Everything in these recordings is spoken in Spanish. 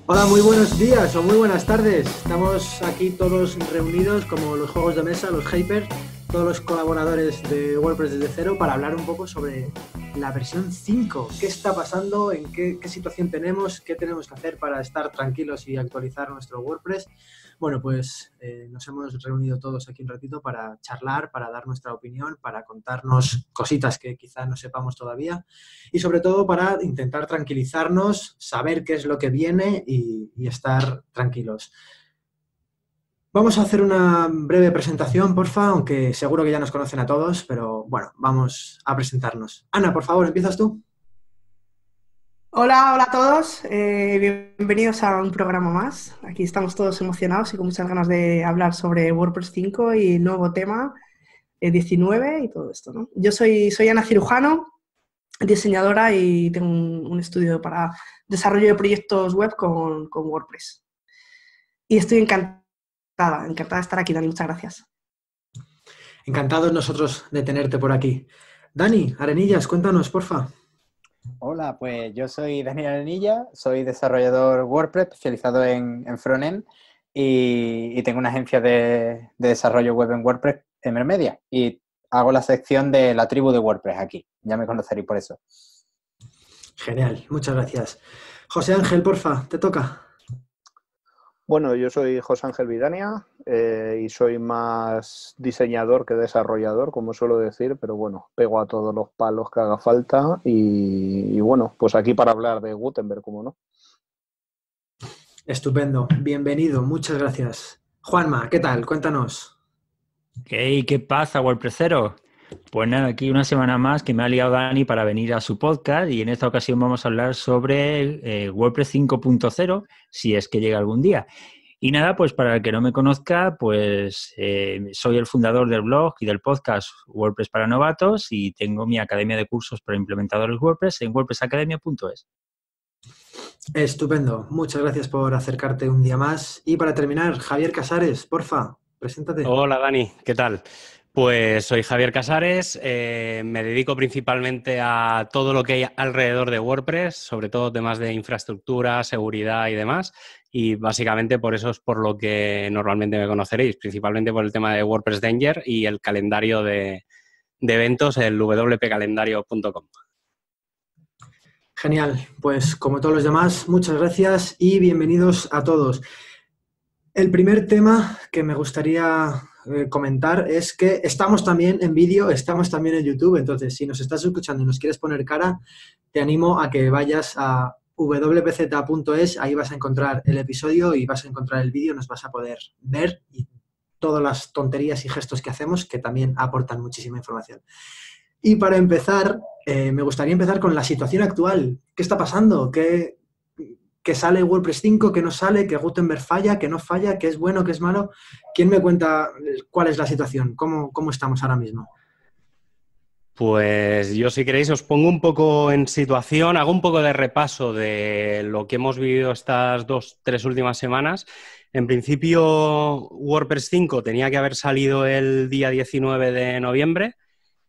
Hola, muy buenos días o muy buenas tardes. Estamos aquí todos reunidos como los juegos de mesa, los hypers, todos los colaboradores de WordPress desde cero para hablar un poco sobre la versión 5. ¿Qué está pasando? ¿En qué situación tenemos? ¿Qué tenemos que hacer para estar tranquilos y actualizar nuestro WordPress? Bueno, pues nos hemos reunido todos aquí un ratito para charlar, para dar nuestra opinión, para contarnos cositas que quizá no sepamos todavía y sobre todo para intentar tranquilizarnos, saber qué es lo que viene y estar tranquilos. Vamos a hacer una breve presentación, porfa, aunque seguro que ya nos conocen a todos, pero bueno, vamos a presentarnos. Ana, por favor, ¿empiezas tú? Hola, hola a todos. Bienvenidos a un programa más. Aquí estamos todos emocionados y con muchas ganas de hablar sobre WordPress 5 y el nuevo tema 19 y todo esto, ¿no? Yo soy Ana Cirujano, diseñadora y tengo un estudio para desarrollo de proyectos web con WordPress. Y estoy encantada de estar aquí, Dani. Muchas gracias. Encantados nosotros de tenerte por aquí. Dani, Arenillas, cuéntanos, porfa. Hola, pues yo soy Daniel Arenilla, soy desarrollador WordPress especializado en frontend y tengo una agencia de desarrollo web en WordPress en Mermedia y hago la sección de la tribu de WordPress aquí. Ya me conoceréis por eso. Genial, muchas gracias. José Ángel, porfa, te toca. Bueno, yo soy José Ángel Vidania y soy más diseñador que desarrollador, como suelo decir, pero bueno, pego a todos los palos que haga falta y bueno, pues aquí para hablar de Gutenberg, como no. Estupendo, bienvenido, muchas gracias. Juanma, ¿qué tal? Cuéntanos. Hey, ¿qué pasa, WordPressero? Pues nada, aquí una semana más que me ha liado Dani para venir a su podcast y en esta ocasión vamos a hablar sobre WordPress 5.0, si es que llega algún día. Y nada, pues para el que no me conozca, pues soy el fundador del blog y del podcast WordPress para novatos y tengo mi academia de cursos para implementadores WordPress en wordpressacademia.es. Estupendo, muchas gracias por acercarte un día más. Y para terminar, Javier Casares, porfa, preséntate. Hola Dani, ¿qué tal? Pues soy Javier Casares, me dedico principalmente a todo lo que hay alrededor de WordPress, sobre todo temas de infraestructura, seguridad y demás, y básicamente por eso es por lo que normalmente me conoceréis, principalmente por el tema de WordPress Danger y el calendario de eventos, el wpcalendario.com. Genial, pues como todos los demás, muchas gracias y bienvenidos a todos. El primer tema que me gustaría comentar es que estamos también en vídeo, estamos también en YouTube, entonces si nos estás escuchando y nos quieres poner cara, te animo a que vayas a wpz.es, ahí vas a encontrar el episodio y vas a encontrar el vídeo, nos vas a poder ver y todas las tonterías y gestos que hacemos que también aportan muchísima información. Y para empezar, me gustaría empezar con la situación actual. ¿Qué está pasando? ¿Qué sale WordPress 5? ¿Qué no sale? ¿Que Gutenberg falla? ¿Que no falla? ¿Qué es bueno? ¿Qué es malo? ¿Quién me cuenta cuál es la situación? ¿Cómo estamos ahora mismo? Pues yo, si queréis, os pongo un poco en situación, hago un poco de repaso de lo que hemos vivido estas 2-3 últimas semanas. En principio, WordPress 5 tenía que haber salido el día 19 de noviembre,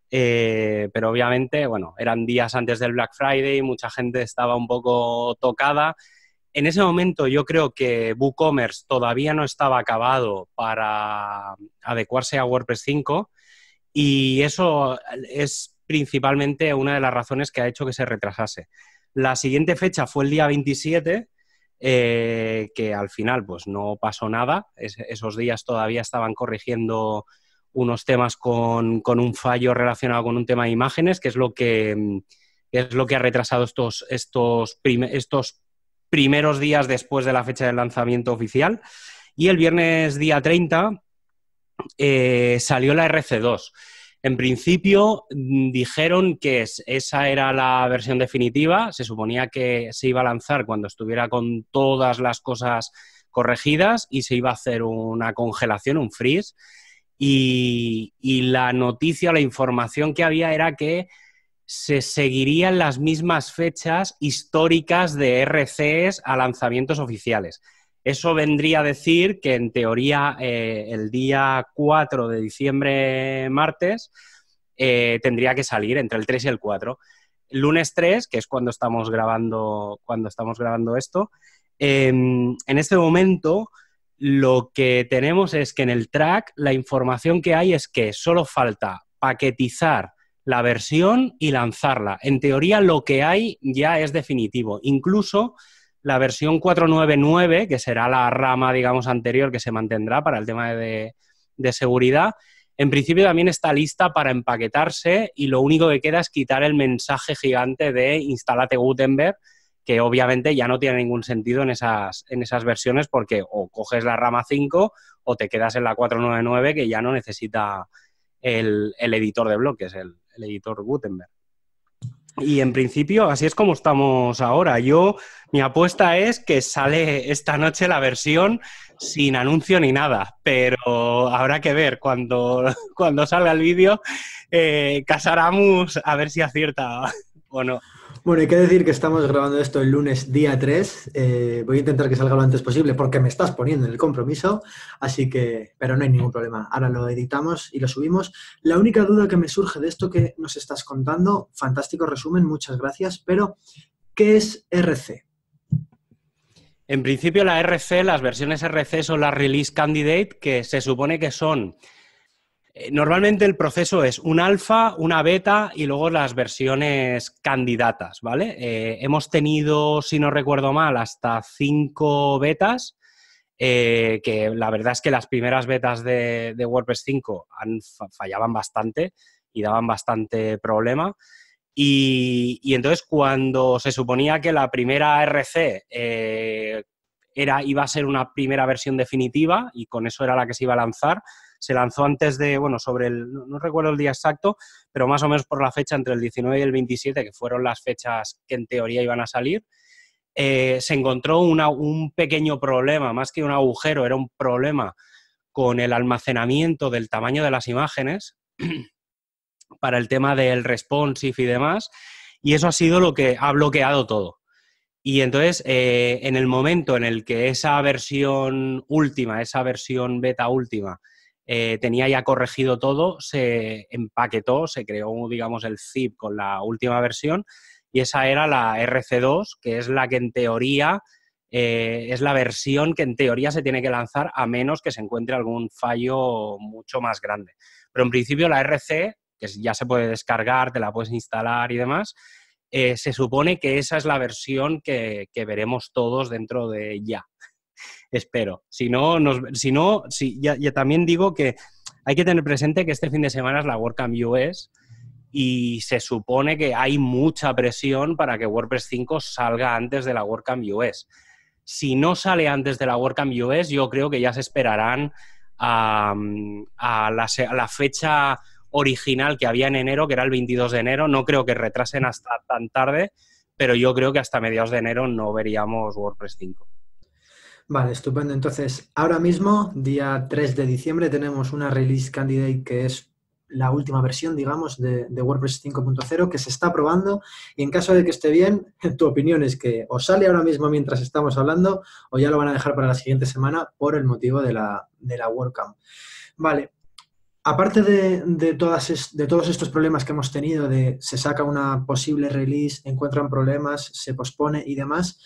pero obviamente, bueno, eran días antes del Black Friday, mucha gente estaba un poco tocada. En ese momento yo creo que WooCommerce todavía no estaba acabado para adecuarse a WordPress 5. Y eso es principalmente una de las razones que ha hecho que se retrasase. La siguiente fecha fue el día 27, que al final pues no pasó nada. Esos días todavía estaban corrigiendo unos temas con un fallo relacionado con un tema de imágenes, que es lo que ha retrasado estos primeros días después de la fecha del lanzamiento oficial. Y el viernes día 30 salió la RC2. En principio dijeron que esa era la versión definitiva, se suponía que se iba a lanzar cuando estuviera con todas las cosas corregidas y se iba a hacer una congelación, un freeze, y la noticia, la información que había era que se seguirían las mismas fechas históricas de RCs a lanzamientos oficiales. Eso vendría a decir que, en teoría, el día 4 de diciembre, martes, tendría que salir entre el 3 y el 4. Lunes 3, que es cuando estamos grabando esto, En este momento lo que tenemos es que en el track la información que hay es que solo falta paquetizar la versión y lanzarla. En teoría lo que hay ya es definitivo. Incluso la versión 4.9.9, que será la rama, digamos, anterior que se mantendrá para el tema de seguridad, en principio también está lista para empaquetarse y lo único que queda es quitar el mensaje gigante de instálate Gutenberg, que obviamente ya no tiene ningún sentido en esas versiones porque o coges la rama 5 o te quedas en la 4.9.9 que ya no necesita el editor de bloques, el editor Gutenberg. Y en principio así es como estamos ahora. Mi apuesta es que sale esta noche la versión sin anuncio ni nada, pero habrá que ver cuando salga el vídeo, Casaramus, a ver si acierta o no. Bueno, hay que decir que estamos grabando esto el lunes día 3. Voy a intentar que salga lo antes posible porque me estás poniendo en el compromiso, así que, pero no hay ningún problema. Ahora lo editamos y lo subimos. La única duda que me surge de esto que nos estás contando, fantástico resumen, muchas gracias, pero ¿qué es RC? En principio la RC, las versiones RC son las Release Candidate, que se supone que son... Normalmente el proceso es un alfa, una beta y luego las versiones candidatas, ¿vale? Hemos tenido, si no recuerdo mal, hasta 5 betas, que la verdad es que las primeras betas de WordPress 5 fallaban bastante y daban bastante problema. Y entonces cuando se suponía que la primera RC iba a ser una primera versión definitiva y con eso era la que se iba a lanzar, se lanzó antes de, bueno, no recuerdo el día exacto, pero más o menos por la fecha entre el 19 y el 27, que fueron las fechas que en teoría iban a salir, se encontró un pequeño problema, más que un agujero, era un problema con el almacenamiento del tamaño de las imágenes para el tema del responsive y demás, y eso ha sido lo que ha bloqueado todo. Y entonces, en el momento en el que esa versión última, esa versión beta última, tenía ya corregido todo, se empaquetó, se creó, digamos, el zip con la última versión y esa era la RC2, que es la que en teoría es la versión que en teoría se tiene que lanzar a menos que se encuentre algún fallo mucho más grande. Pero en principio la RC, que ya se puede descargar, te la puedes instalar y demás, se supone que esa es la versión que veremos todos dentro de ya. Espero. Ya también digo que hay que tener presente que este fin de semana es la WordCamp US y se supone que hay mucha presión para que WordPress 5 salga antes de la WordCamp US. Si no sale antes de la WordCamp US, yo creo que ya se esperarán a la fecha original que había en enero, que era el 22 de enero. No creo que retrasen hasta tan tarde, pero yo creo que hasta mediados de enero no veríamos WordPress 5. Vale, estupendo. Entonces, ahora mismo, día 3 de diciembre, tenemos una Release Candidate que es la última versión, digamos, de WordPress 5.0 que se está probando y en caso de que esté bien, tu opinión es que o sale ahora mismo mientras estamos hablando o ya lo van a dejar para la siguiente semana por el motivo de la WordCamp. Vale. Aparte de todos estos problemas que hemos tenido, de se saca una posible release, encuentran problemas, se pospone y demás,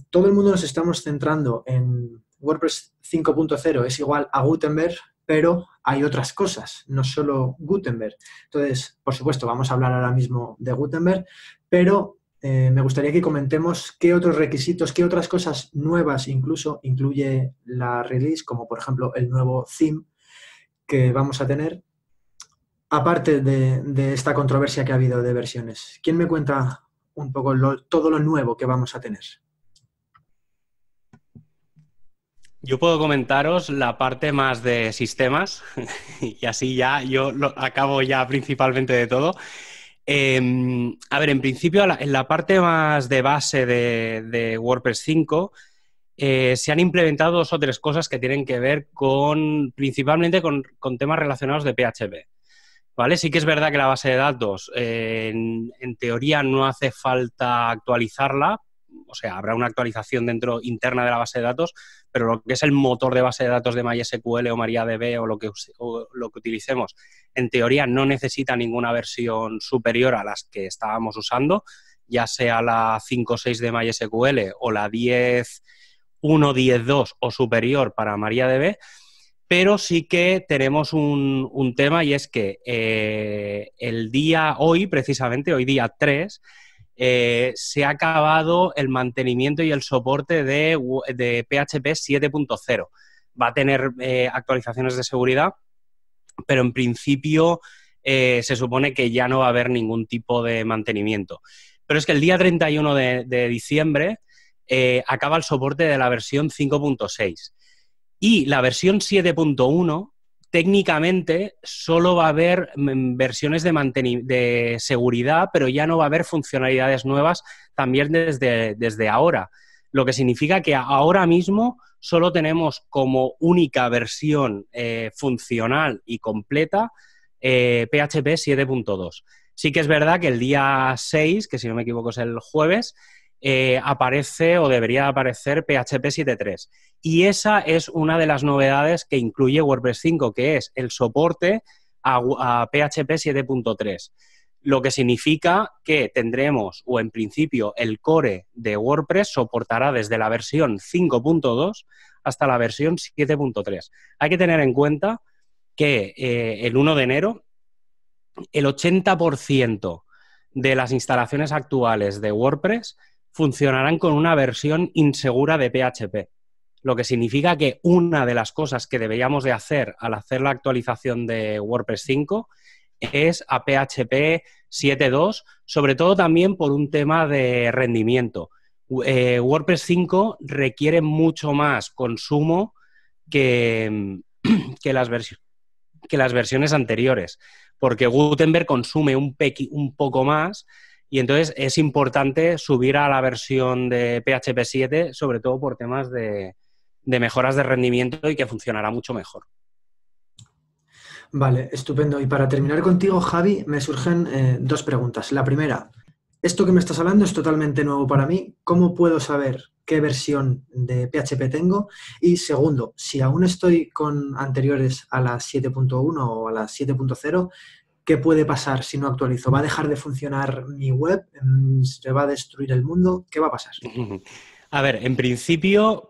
todo el mundo nos estamos centrando en WordPress 5.0 es igual a Gutenberg, pero hay otras cosas, no solo Gutenberg. Entonces, por supuesto, vamos a hablar ahora mismo de Gutenberg, pero me gustaría que comentemos qué otros requisitos, qué otras cosas nuevas incluso incluye la release, como por ejemplo el nuevo theme que vamos a tener, aparte de esta controversia que ha habido de versiones. ¿Quién me cuenta un poco todo lo nuevo que vamos a tener? Yo puedo comentaros la parte más de sistemas y así ya yo acabo ya principalmente de todo. A ver, en principio en la parte más de base de WordPress 5 se han implementado 2 o 3 cosas que tienen que ver principalmente con temas relacionados de PHP. ¿Vale? Sí que es verdad que la base de datos en teoría no hace falta actualizarla, o sea, habrá una actualización interna de la base de datos, pero lo que es el motor de base de datos de MySQL o MariaDB o lo que utilicemos, en teoría no necesita ninguna versión superior a las que estábamos usando. ya sea la 5.6 de MySQL o la 10.1, 10.2 o superior para MariaDB, pero sí que tenemos un tema, y es que el día hoy, precisamente, hoy día 3, se ha acabado el mantenimiento y el soporte de PHP 7.0. Va a tener actualizaciones de seguridad, pero en principio se supone que ya no va a haber ningún tipo de mantenimiento. Pero es que el día 31 de diciembre acaba el soporte de la versión 5.6. Y la versión 7.1, técnicamente, solo va a haber versiones de seguridad, pero ya no va a haber funcionalidades nuevas también desde ahora. Lo que significa que ahora mismo solo tenemos como única versión funcional y completa PHP 7.2. Sí que es verdad que el día 6, que si no me equivoco es el jueves, aparece o debería aparecer PHP 7.3. Y esa es una de las novedades que incluye WordPress 5, que es el soporte a PHP 7.3. Lo que significa que tendremos, o en principio el core de WordPress soportará desde la versión 5.2 hasta la versión 7.3. Hay que tener en cuenta que el 1 de enero el 80% de las instalaciones actuales de WordPress funcionarán con una versión insegura de PHP. Lo que significa que una de las cosas que deberíamos de hacer al hacer la actualización de WordPress 5 es a PHP 7.2, sobre todo también por un tema de rendimiento. WordPress 5 requiere mucho más consumo que las versiones anteriores, porque Gutenberg consume un poco más, y entonces es importante subir a la versión de PHP 7, sobre todo por temas de mejoras de rendimiento, y que funcionará mucho mejor. Vale, estupendo. Y para terminar contigo, Javi, me surgen dos preguntas. La primera, esto que me estás hablando es totalmente nuevo para mí. ¿Cómo puedo saber qué versión de PHP tengo? Y segundo, si aún estoy con anteriores a la 7.1 o a la 7.0, ¿qué puede pasar si no actualizo? ¿Va a dejar de funcionar mi web? ¿Se va a destruir el mundo? ¿Qué va a pasar? A ver, en principio,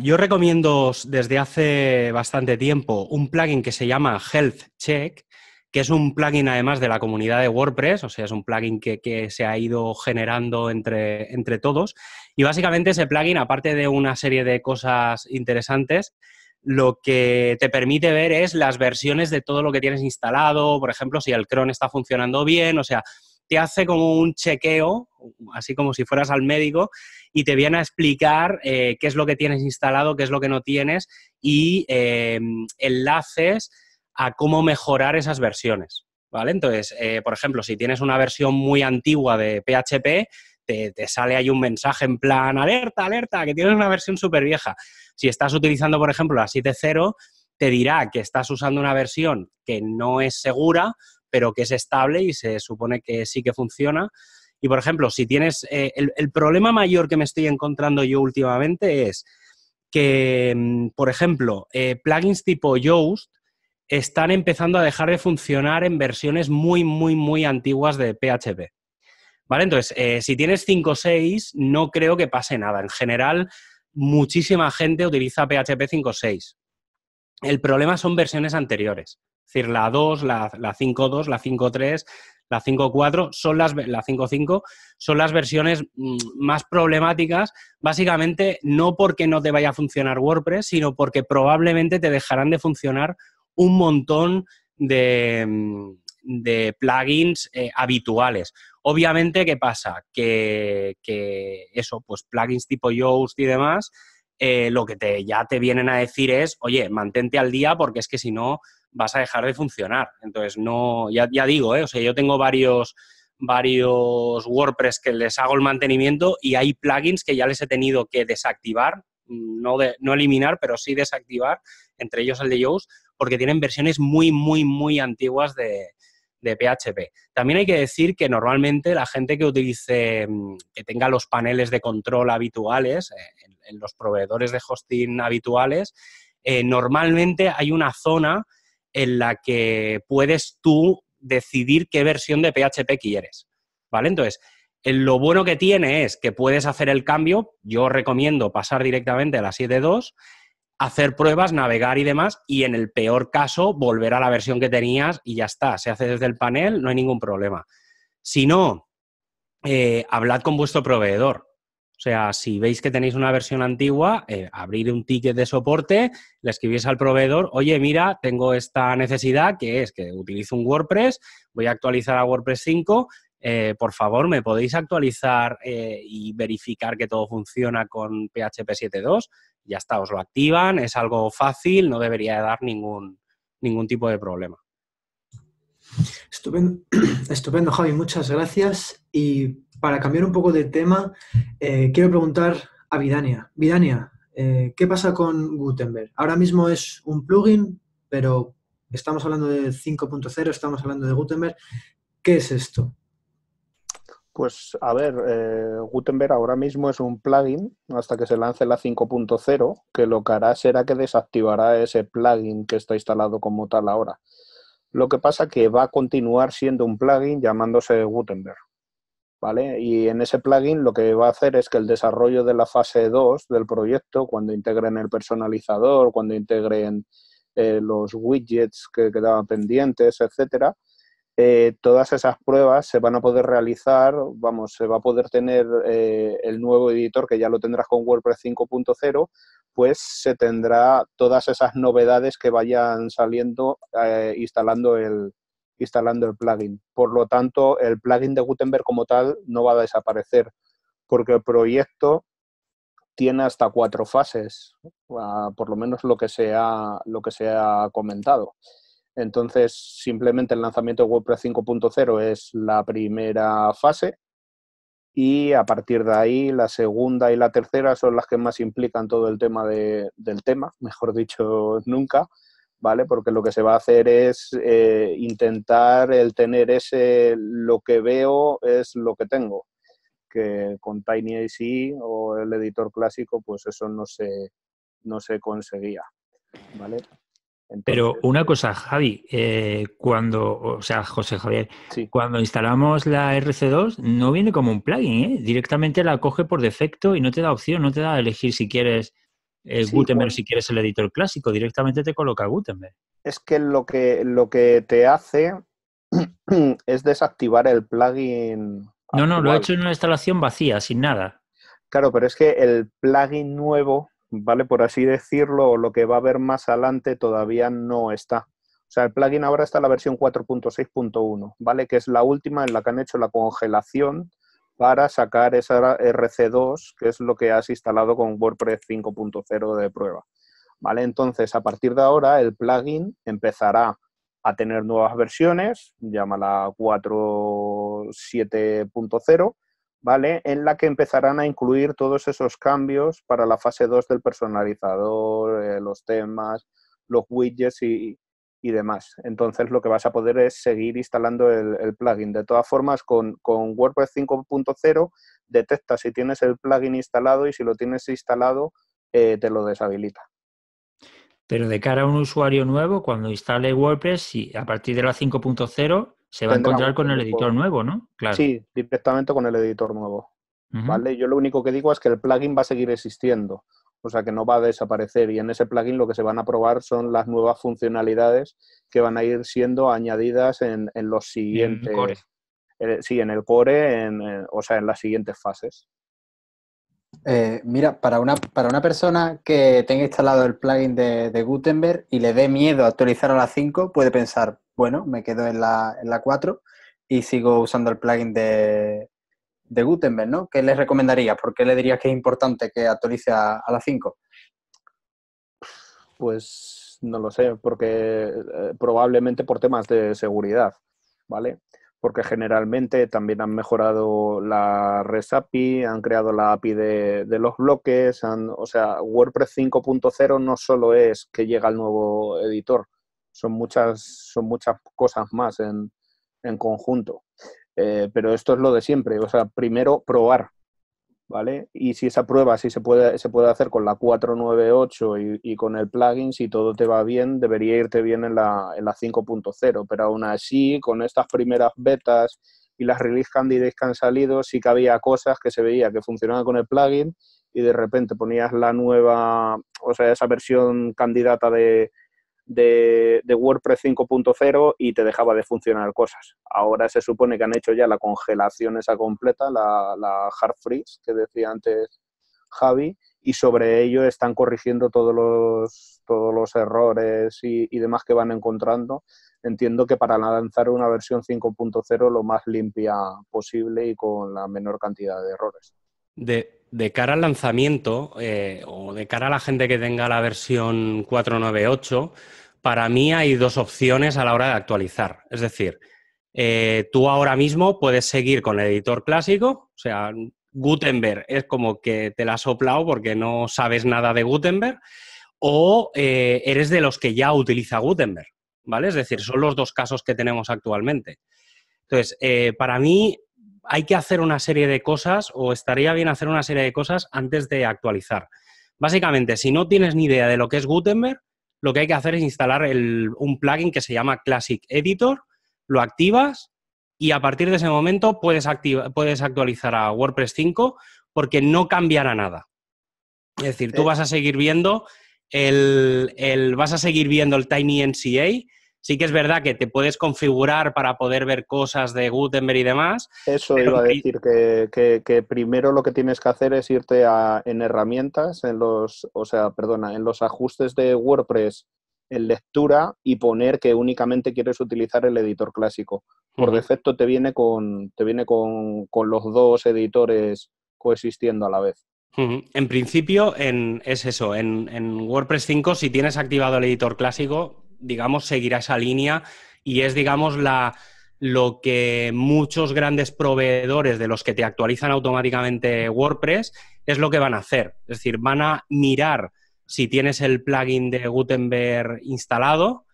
yo recomiendo desde hace bastante tiempo un plugin que se llama Health Check, que es un plugin además de la comunidad de WordPress, o sea, es un plugin que se ha ido generando entre todos. Y básicamente ese plugin, aparte de una serie de cosas interesantes, lo que te permite ver es las versiones de todo lo que tienes instalado, por ejemplo, si el cron está funcionando bien, o sea, te hace como un chequeo, así como si fueras al médico, y te viene a explicar qué es lo que tienes instalado, qué es lo que no tienes, y enlaces a cómo mejorar esas versiones, ¿vale? Entonces, por ejemplo, si tienes una versión muy antigua de PHP, te sale ahí un mensaje en plan, alerta, alerta, que tienes una versión súper vieja. Si estás utilizando, por ejemplo, la 7.0, te dirá que estás usando una versión que no es segura, pero que es estable y se supone que sí que funciona. Y, por ejemplo, si tienes... el problema mayor que me estoy encontrando yo últimamente es que, por ejemplo, plugins tipo Yoast están empezando a dejar de funcionar en versiones muy, muy, muy antiguas de PHP. ¿Vale? Entonces, si tienes 5.6, no creo que pase nada. En general, muchísima gente utiliza PHP 5.6. El problema son versiones anteriores. Es decir, la 2, la 5.2, la 5.3, la 5.4, la 5.5 son las versiones más problemáticas, básicamente no porque no te vaya a funcionar WordPress, sino porque probablemente te dejarán de funcionar un montón de plugins habituales. Obviamente, ¿qué pasa? Que eso, pues plugins tipo Yoast y demás, lo que ya te vienen a decir es, oye, mantente al día porque es que si no vas a dejar de funcionar. Entonces, no, ya digo, o sea, yo tengo varios WordPress que les hago el mantenimiento y hay plugins que ya les he tenido que desactivar, no eliminar, pero sí desactivar, entre ellos el de Yoast, porque tienen versiones muy, muy, muy antiguas de PHP. También hay que decir que normalmente la gente que utilice, que tenga los paneles de control habituales, en los proveedores de hosting habituales, normalmente hay una zona en la que puedes tú decidir qué versión de PHP quieres, ¿vale? Entonces, Lo bueno que tiene es que puedes hacer el cambio. Yo recomiendo pasar directamente a la 7.2, hacer pruebas, navegar y demás, y en el peor caso volver a la versión que tenías y ya está. Se hace desde el panel, no hay ningún problema. Si no, hablad con vuestro proveedor. O sea, si veis que tenéis una versión antigua, abrir un ticket de soporte, le escribís al proveedor, oye, mira, tengo esta necesidad, que es que utilizo un WordPress, voy a actualizar a WordPress 5, por favor, ¿me podéis actualizar y verificar que todo funciona con PHP 7.2? Ya está, os lo activan, es algo fácil, no debería dar ningún tipo de problema. Estupendo, estupendo, Javi, muchas gracias. Y para cambiar un poco de tema, quiero preguntar a Vidania. Vidania, ¿qué pasa con Gutenberg? Ahora mismo es un plugin, pero estamos hablando de 5.0, estamos hablando de Gutenberg. ¿Qué es esto? Pues a ver, Gutenberg ahora mismo es un plugin hasta que se lance la 5.0, que lo que hará será que desactivará ese plugin que está instalado como tal ahora. Lo que pasa que va a continuar siendo un plugin llamándose Gutenberg, ¿vale? Y en ese plugin lo que va a hacer es que el desarrollo de la fase 2 del proyecto, cuando integren el personalizador, cuando integren los widgets que quedaban pendientes, etcétera, todas esas pruebas se van a poder realizar, vamos, se va a poder tener el nuevo editor, que ya lo tendrás con WordPress 5.0, pues se tendrá todas esas novedades que vayan saliendo instalando el plugin. Por lo tanto, el plugin de Gutenberg como tal no va a desaparecer, porque el proyecto tiene hasta 4 fases, por lo menos lo que se ha comentado. Entonces, simplemente el lanzamiento de WordPress 5.0 es la primera fase y a partir de ahí la segunda y la tercera son las que más implican todo el tema del tema, mejor dicho, nunca, ¿vale? Porque lo que se va a hacer es intentar el tener lo que veo es lo que tengo, que con TinyAC o el editor clásico, pues eso no se conseguía, ¿vale? Entonces, pero una cosa, Javi, José Javier, sí. Cuando instalamos la RC2 no viene como un plugin, ¿eh? Directamente la coge por defecto y no te da opción, no te da a elegir si quieres Gutenberg o si quieres el editor clásico, directamente te coloca Gutenberg. Es que lo que te hace es desactivar el plugin actual. No, lo he hecho en una instalación vacía, sin nada. Claro, pero es que el plugin nuevo, ¿vale? Por así decirlo, lo que va a haber más adelante todavía no está. O sea, el plugin ahora está en la versión 4.6.1, ¿vale? Que es la última en la que han hecho la congelación para sacar esa RC2, que es lo que has instalado con WordPress 5.0 de prueba, ¿vale? Entonces, a partir de ahora, el plugin empezará a tener nuevas versiones, llámala 4.7.0, ¿vale? En la que empezarán a incluir todos esos cambios para la fase 2 del personalizador, los temas, los widgets y demás. Entonces, lo que vas a poder es seguir instalando el plugin. De todas formas, con WordPress 5.0 detecta si tienes el plugin instalado y si lo tienes instalado, te lo deshabilita. Pero de cara a un usuario nuevo, cuando instale WordPress, a partir de la 5.0 se va a encontrar con el editor nuevo, ¿no? Claro. Sí, directamente con el editor nuevo. ¿Vale? Yo lo único que digo es que el plugin va a seguir existiendo, o sea que no va a desaparecer, y en ese plugin lo que se van a probar son las nuevas funcionalidades que van a ir siendo añadidas en los siguientes... En core. Sí, en el core, o sea, en las siguientes fases. Mira, para una persona que tenga instalado el plugin de Gutenberg y le dé miedo actualizar a la 5, puede pensar, bueno, me quedo en la 4 y sigo usando el plugin de Gutenberg, ¿no? ¿Qué le recomendarías? ¿Por qué le dirías que es importante que actualice a la 5? Pues no lo sé, porque probablemente por temas de seguridad, ¿vale? Porque generalmente también han mejorado la REST API, han creado la API de los bloques, o sea, WordPress 5.0 no solo es que llega el nuevo editor, son muchas cosas más en conjunto. Pero esto es lo de siempre, o sea, primero probar, ¿vale? Y si esa prueba se puede hacer con la 4.9.8 y con el plugin, si todo te va bien, debería irte bien en la 5.0, pero aún así, con estas primeras betas y las release candidates que han salido, sí que había cosas que se veía que funcionaban con el plugin y de repente ponías la nueva, o sea, esa versión candidata de WordPress 5.0 y te dejaba de funcionar cosas. Ahora se supone que han hecho ya la congelación esa completa, la hard freeze que decía antes Javi, y sobre ello están corrigiendo todos los errores y demás que van encontrando. Entiendo que para lanzar una versión 5.0 lo más limpia posible y con la menor cantidad de errores. De cara al lanzamiento o de cara a la gente que tenga la versión 498, para mí hay dos opciones a la hora de actualizar. Es decir, tú ahora mismo puedes seguir con el editor clásico, o sea, Gutenberg es como que te la has soplado porque no sabes nada de Gutenberg, o eres de los que ya utiliza Gutenberg, ¿vale? Es decir, son los dos casos que tenemos actualmente. Entonces, para mí hay que hacer una serie de cosas, o estaría bien hacer una serie de cosas antes de actualizar. Básicamente, si no tienes ni idea de lo que es Gutenberg, lo que hay que hacer es instalar un plugin que se llama Classic Editor, lo activas y a partir de ese momento puedes actualizar a WordPress 5 porque no cambiará nada. Es decir, tú vas a seguir viendo vas a seguir viendo el TinyNCA. Sí que es verdad que te puedes configurar para poder ver cosas de Gutenberg y demás. Eso iba a decir, que primero lo que tienes que hacer es irte en herramientas, en los ajustes de WordPress en lectura y poner que únicamente quieres utilizar el editor clásico. Por defecto te viene con los dos editores coexistiendo a la vez. En principio, es eso, en WordPress 5, si tienes activado el editor clásico, digamos, seguirá esa línea y es, digamos, lo que muchos grandes proveedores de los que te actualizan automáticamente WordPress es lo que van a hacer. Es decir, van a mirar si tienes el plugin de Gutenberg instalado.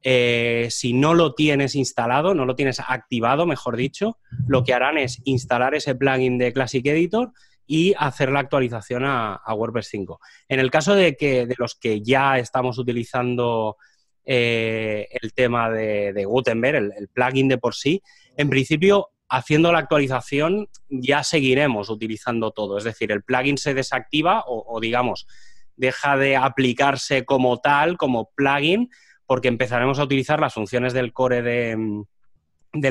Si no lo tienes instalado, no lo tienes activado, mejor dicho, lo que harán es instalar ese plugin de Classic Editor y hacer la actualización a WordPress 5. En el caso de los que ya estamos utilizando el tema de Gutenberg, el plugin de por sí, en principio, haciendo la actualización ya seguiremos utilizando todo. Es decir, el plugin se desactiva o digamos, deja de aplicarse como tal, como plugin, porque empezaremos a utilizar las funciones del core del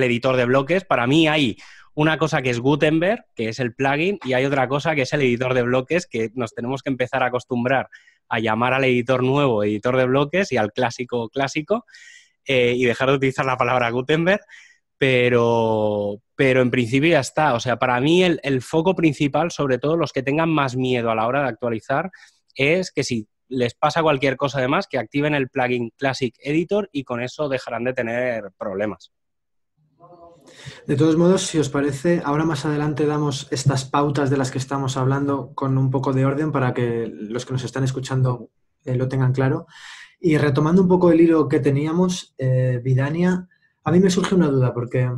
editor de bloques. Para mí hay una cosa que es Gutenberg, que es el plugin, y hay otra cosa que es el editor de bloques, que nos tenemos que empezar a acostumbrar a llamar al editor nuevo editor de bloques y al clásico, y dejar de utilizar la palabra Gutenberg, pero en principio ya está. O sea, para mí el foco principal, sobre todo los que tengan más miedo a la hora de actualizar, es que si les pasa cualquier cosa de más, que activen el plugin Classic Editor y con eso dejarán de tener problemas. De todos modos, si os parece, ahora más adelante damos estas pautas de las que estamos hablando con un poco de orden para que los que nos están escuchando lo tengan claro. Y retomando un poco el hilo que teníamos, Vidania, a mí me surge una duda porque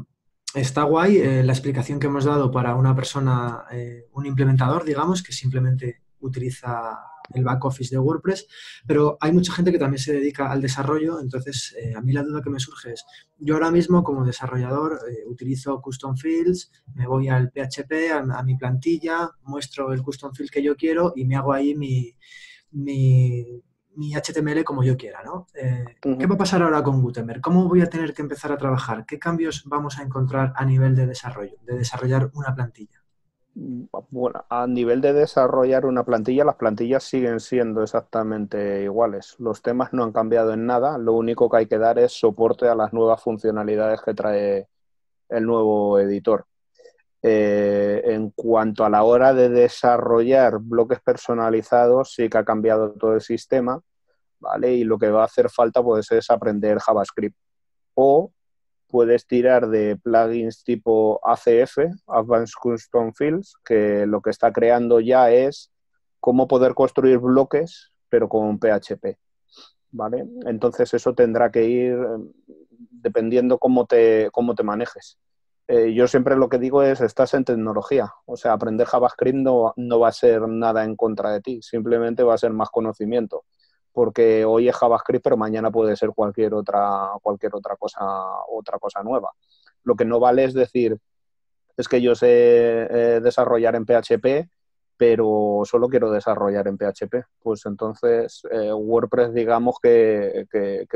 está guay la explicación que hemos dado para una persona, un implementador, digamos, que simplemente utiliza el back office de WordPress, pero hay mucha gente que también se dedica al desarrollo. Entonces a mí la duda que me surge es, yo ahora mismo como desarrollador utilizo custom fields, me voy al PHP, a mi plantilla, muestro el custom field que yo quiero y me hago ahí mi HTML como yo quiera, ¿no? ¿Qué va a pasar ahora con Gutenberg? ¿Cómo voy a tener que empezar a trabajar? ¿Qué cambios vamos a encontrar a nivel de desarrollo, de desarrollar una plantilla? Bueno, a nivel de desarrollar una plantilla, las plantillas siguen siendo exactamente iguales. Los temas no han cambiado en nada. Lo único que hay que dar es soporte a las nuevas funcionalidades que trae el nuevo editor. En cuanto a la hora de desarrollar bloques personalizados, sí que ha cambiado todo el sistema, ¿vale? Y lo que va a hacer falta pues, es aprender JavaScript. O puedes tirar de plugins tipo ACF, Advanced Custom Fields, que lo que está creando ya es cómo poder construir bloques, pero con PHP, ¿vale? Entonces eso tendrá que ir dependiendo cómo te manejes. Yo siempre lo que digo es, estás en tecnología, o sea, aprender JavaScript no va a ser nada en contra de ti, simplemente va a ser más conocimiento. Porque hoy es JavaScript, pero mañana puede ser cualquier otra cosa nueva. Lo que no vale es decir, es que yo sé desarrollar en PHP, pero solo quiero desarrollar en PHP. Pues entonces WordPress, digamos que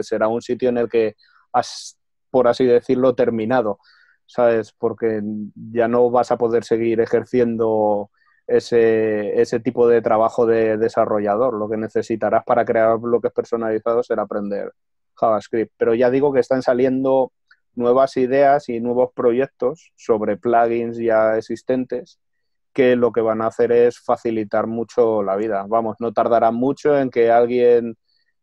será un sitio en el que has, por así decirlo, terminado, ¿sabes? Porque ya no vas a poder seguir ejerciendo ese tipo de trabajo de desarrollador. Lo que necesitarás para crear bloques personalizados será aprender JavaScript. Pero ya digo que están saliendo nuevas ideas y nuevos proyectos sobre plugins ya existentes que lo que van a hacer es facilitar mucho la vida. Vamos, no tardará mucho en que alguien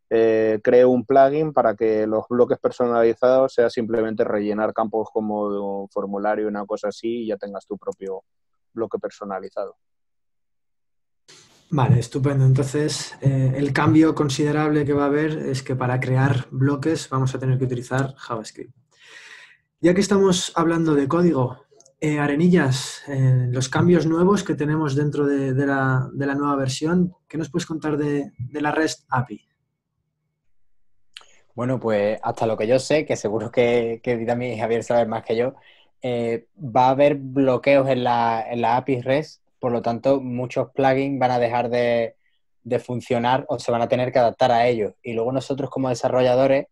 cree un plugin para que los bloques personalizados sea simplemente rellenar campos como de un formulario, una cosa así, y ya tengas tu propio bloque personalizado. Vale, estupendo. Entonces, el cambio considerable que va a haber es que para crear bloques vamos a tener que utilizar JavaScript. Ya que estamos hablando de código, Arenillas, los cambios nuevos que tenemos dentro de la nueva versión, ¿qué nos puedes contar de la REST API? Bueno, pues hasta lo que yo sé, que seguro que también Javier sabe más que yo, va a haber bloqueos en la API REST, por lo tanto muchos plugins van a dejar de funcionar o se van a tener que adaptar a ellos. Y luego nosotros como desarrolladores,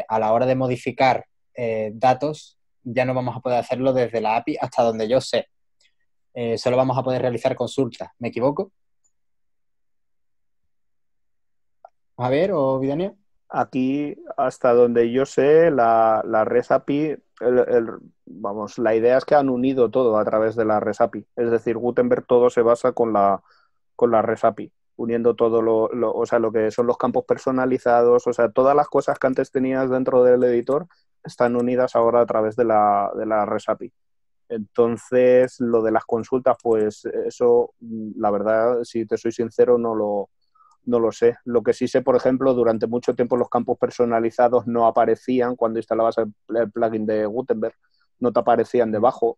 a la hora de modificar datos, ya no vamos a poder hacerlo desde la API hasta donde yo sé. Solo vamos a poder realizar consultas. ¿Me equivoco? Javier o Vidania. Aquí, hasta donde yo sé, la REST API, vamos, la idea es que han unido todo a través de la REST API. Es decir, Gutenberg todo se basa con la REST API, uniendo todo o sea, lo que son los campos personalizados, o sea, todas las cosas que antes tenías dentro del editor están unidas ahora a través de la REST API. Entonces, lo de las consultas, pues eso, la verdad, si te soy sincero, no lo sé. Lo que sí sé, por ejemplo, durante mucho tiempo los campos personalizados no aparecían cuando instalabas el plugin de Gutenberg, no te aparecían debajo,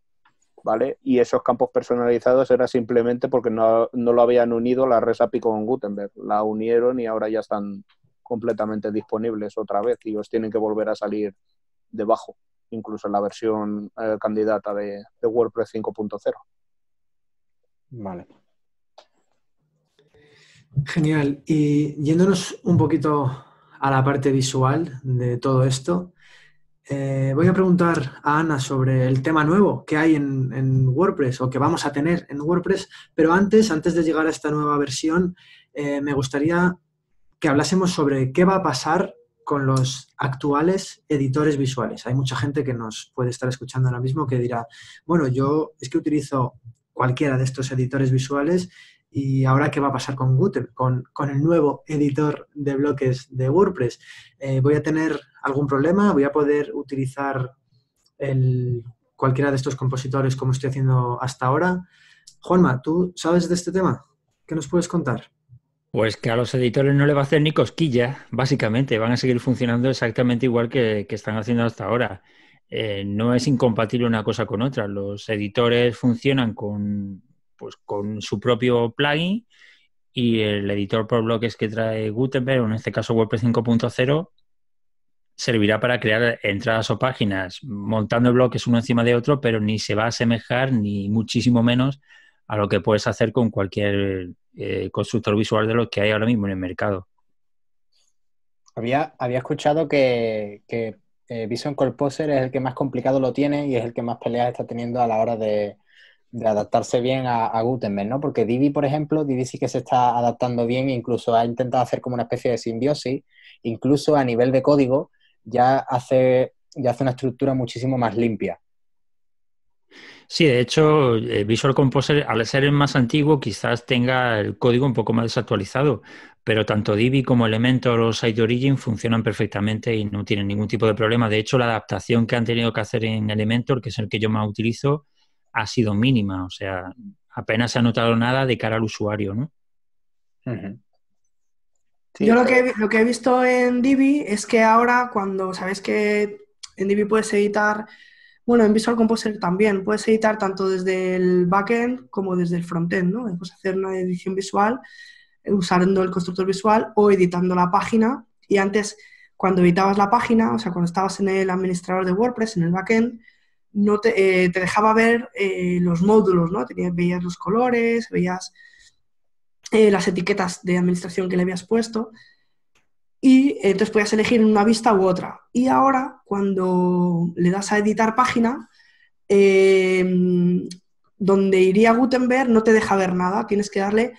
¿vale? Y esos campos personalizados era simplemente porque no lo habían unido la REST API con Gutenberg. La unieron y ahora ya están completamente disponibles otra vez y os tienen que volver a salir debajo, incluso en la versión candidata de WordPress 5.0. Vale. Genial. Y yéndonos un poquito a la parte visual de todo esto, voy a preguntar a Ana sobre el tema nuevo que hay en WordPress o que vamos a tener en WordPress, pero antes de llegar a esta nueva versión, me gustaría que hablásemos sobre qué va a pasar con los actuales editores visuales. Hay mucha gente que nos puede estar escuchando ahora mismo que dirá, bueno, yo es que utilizo cualquiera de estos editores visuales y ahora qué va a pasar con Gutenberg, con el nuevo editor de bloques de WordPress. ¿Voy a tener algún problema? ¿Voy a poder utilizar cualquiera de estos compositores como estoy haciendo hasta ahora? Juanma, ¿tú sabes de este tema? ¿Qué nos puedes contar? Pues que a los editores no le va a hacer ni cosquilla, básicamente. Van a seguir funcionando exactamente igual que están haciendo hasta ahora. No es incompatible una cosa con otra. Los editores funcionan con su propio plugin y el editor por bloques que trae Gutenberg, o en este caso WordPress 5.0, servirá para crear entradas o páginas montando bloques uno encima de otro, pero ni se va a asemejar ni muchísimo menos a lo que puedes hacer con cualquier constructor visual de los que hay ahora mismo en el mercado. Había escuchado que Vision Composer es el que más complicado lo tiene y es el que más peleas está teniendo a la hora de adaptarse bien a Gutenberg, ¿no? Porque Divi, por ejemplo, Divi sí que se está adaptando bien e incluso ha intentado hacer como una especie de simbiosis, incluso a nivel de código ya hace una estructura muchísimo más limpia. Sí, de hecho, Visual Composer, al ser el más antiguo, quizás tenga el código un poco más desactualizado, pero tanto Divi como Elementor o Site Origin funcionan perfectamente y no tienen ningún tipo de problema. De hecho, la adaptación que han tenido que hacer en Elementor, que es el que yo más utilizo, ha sido mínima. O sea, apenas se ha notado nada de cara al usuario, ¿no? Uh-huh. Sí, yo lo que he visto en Divi es que ahora cuando sabes que en Divi puedes editar, bueno, en Visual Composer también, puedes editar tanto desde el backend como desde el frontend, ¿no? Puedes hacer una edición visual usando el constructor visual o editando la página. Y antes, cuando editabas la página, o sea, cuando estabas en el administrador de WordPress, en el backend, no te dejaba ver los módulos, ¿no? Veías los colores, veías las etiquetas de administración que le habías puesto y entonces podías elegir una vista u otra. Y ahora, cuando le das a editar página, donde iría Gutenberg no te deja ver nada, tienes que darle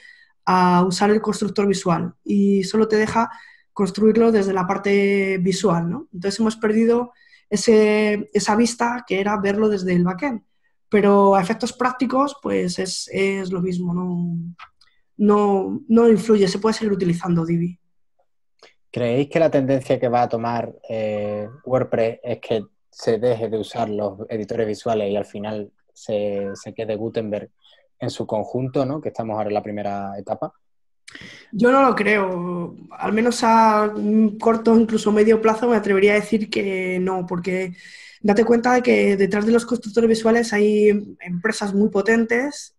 a usar el constructor visual y solo te deja construirlo desde la parte visual, ¿no? Entonces hemos perdido esa vista que era verlo desde el backend. Pero a efectos prácticos, pues es lo mismo, no influye, se puede seguir utilizando Divi. ¿Creéis que la tendencia que va a tomar WordPress es que se deje de usar los editores visuales y al final se quede Gutenberg en su conjunto, ¿no? Que estamos ahora en la primera etapa? Yo no lo creo, al menos a corto, incluso medio plazo, me atrevería a decir que no, porque date cuenta de que detrás de los constructores visuales hay empresas muy potentes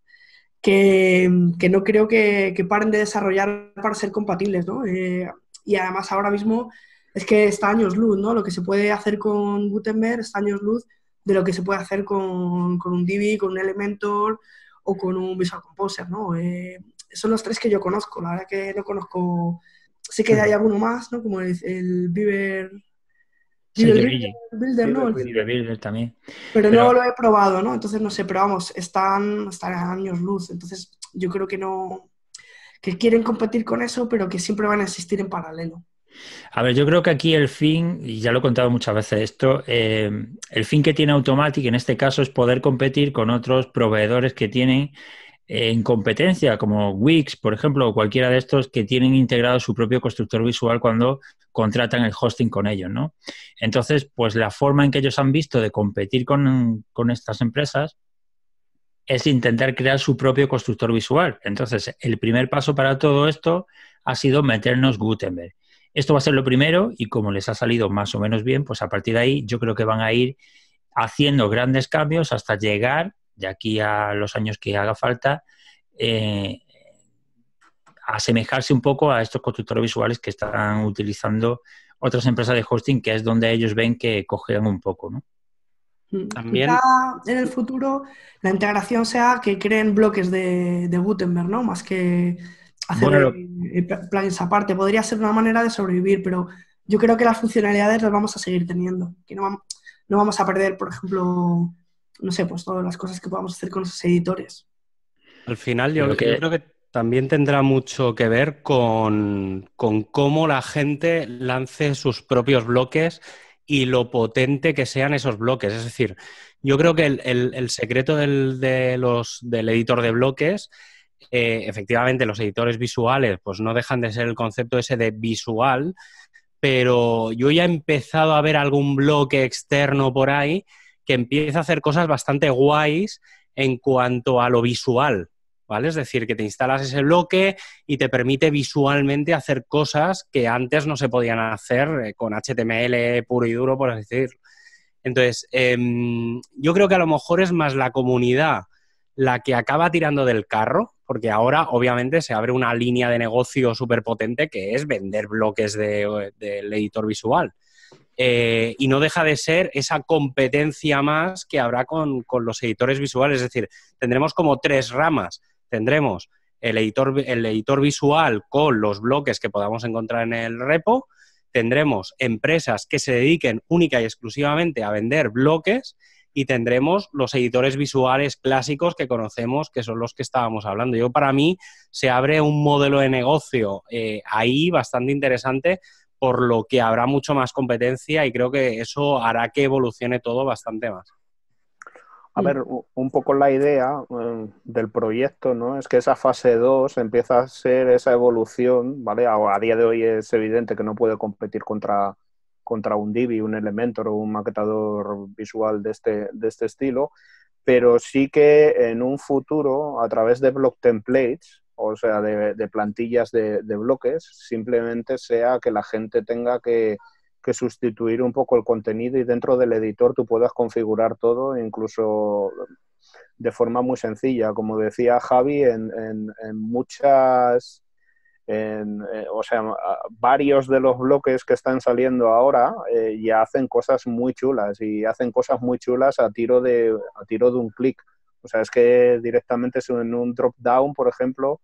que no creo que paren de desarrollar para ser compatibles, ¿no? Y además ahora mismo es que está a años luz, ¿no? Lo que se puede hacer con Gutenberg está a años luz de lo que se puede hacer con un Divi, con un Elementor o con un Visual Composer, ¿no? Son los tres que yo conozco, la verdad que no conozco, sé que hay alguno más, ¿no? Como el Beaver Builder, ¿no? Beaver Builder también. Pero no lo he probado, ¿no? Entonces no sé, pero vamos, están a años luz, entonces yo creo que no, que quieren competir con eso, pero que siempre van a existir en paralelo. A ver, yo creo que aquí el fin, y ya lo he contado muchas veces esto, el fin que tiene Automatic en este caso es poder competir con otros proveedores que tienen en competencia, como Wix, por ejemplo, o cualquiera de estos que tienen integrado su propio constructor visual cuando contratan el hosting con ellos, ¿no? Entonces, pues la forma en que ellos han visto de competir con estas empresas es intentar crear su propio constructor visual. Entonces, el primer paso para todo esto ha sido meternos Gutenberg. Esto va a ser lo primero y como les ha salido más o menos bien, pues a partir de ahí yo creo que van a ir haciendo grandes cambios hasta llegar, de aquí a los años que haga falta, a asemejarse un poco a estos constructores visuales que están utilizando otras empresas de hosting, que es donde ellos ven que cojean un poco, ¿no? También quizá en el futuro la integración sea que creen bloques de Gutenberg, ¿no? Más que hacer plugins aparte. Podría ser una manera de sobrevivir, pero yo creo que las funcionalidades las vamos a seguir teniendo. Que no vamos a perder, por ejemplo, no sé, pues todas las cosas que podamos hacer con esos editores. al final yo creo que también tendrá mucho que ver con cómo la gente lance sus propios bloques y lo potente que sean esos bloques. Es decir, yo creo que el secreto del editor de bloques, efectivamente los editores visuales pues no dejan de ser el concepto ese de visual, pero yo ya he empezado a ver algún bloque externo por ahí que empieza a hacer cosas bastante guays en cuanto a lo visual, ¿vale? Es decir, que te instalas ese bloque y te permite visualmente hacer cosas que antes no se podían hacer con HTML puro y duro, por así decirlo. Entonces, yo creo que a lo mejor es más la comunidad la que acaba tirando del carro, porque ahora obviamente se abre una línea de negocio súper potente que es vender bloques del editor visual. Y no deja de ser esa competencia más que habrá con los editores visuales. Es decir, tendremos como tres ramas. Tendremos el editor visual con los bloques que podamos encontrar en el repo. Tendremos empresas que se dediquen única y exclusivamente a vender bloques y tendremos los editores visuales clásicos que conocemos, que son los que estábamos hablando. Para mí se abre un modelo de negocio ahí bastante interesante, por lo que habrá mucho más competencia y creo que eso hará que evolucione todo bastante más. A ver, un poco la idea del proyecto, ¿no? Es que esa fase 2 empieza a ser esa evolución, ¿vale? A día de hoy es evidente que no puede competir contra un Divi, un Elementor o un maquetador visual de este estilo, pero sí que en un futuro, a través de block templates, o sea, de plantillas de bloques, simplemente sea que la gente tenga que sustituir un poco el contenido y dentro del editor tú puedas configurar todo, incluso de forma muy sencilla. Como decía Javi, en muchas O sea, varios de los bloques que están saliendo ahora ya hacen cosas muy chulas y hacen cosas muy chulas a tiro de un clic. O sea, es que directamente en un drop-down, por ejemplo,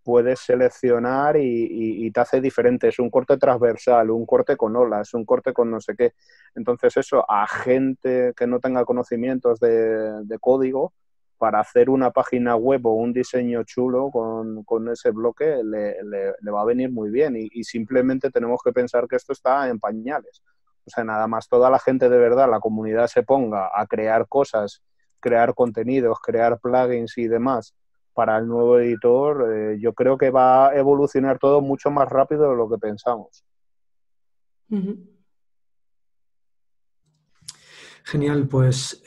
puedes seleccionar y te hace diferente. Es un corte transversal, un corte con olas, un corte con no sé qué. Entonces eso a gente que no tenga conocimientos de código, para hacer una página web o un diseño chulo con ese bloque le va a venir muy bien. Y simplemente tenemos que pensar que esto está en pañales. O sea, nada más toda la gente de verdad, la comunidad se ponga a crear cosas, crear contenidos, crear plugins y demás para el nuevo editor, yo creo que va a evolucionar todo mucho más rápido de lo que pensamos. Genial, pues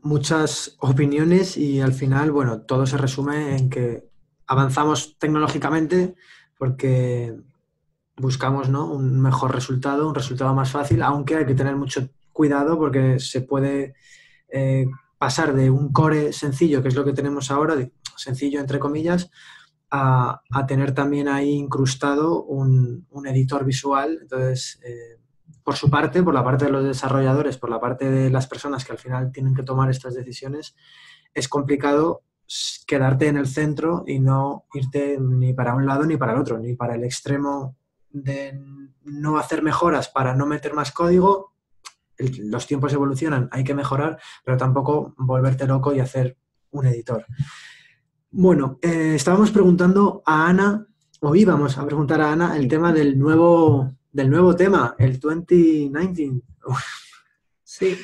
muchas opiniones y al final, bueno, todo se resume en que avanzamos tecnológicamente porque buscamos, ¿no?, un mejor resultado, un resultado más fácil, aunque hay que tener mucho cuidado porque se puede pasar de un core sencillo, que es lo que tenemos ahora, sencillo entre comillas, a tener también ahí incrustado un editor visual. Entonces, por su parte, por la parte de los desarrolladores, por la parte de las personas que al final tienen que tomar estas decisiones, es complicado quedarte en el centro y no irte ni para un lado ni para el otro, ni para el extremo de no hacer mejoras para no meter más código. Los tiempos evolucionan, hay que mejorar, pero tampoco volverte loco y hacer un editor. Bueno, estábamos preguntando a Ana, o íbamos a preguntar a Ana, el tema del nuevo tema, el 2019. Sí.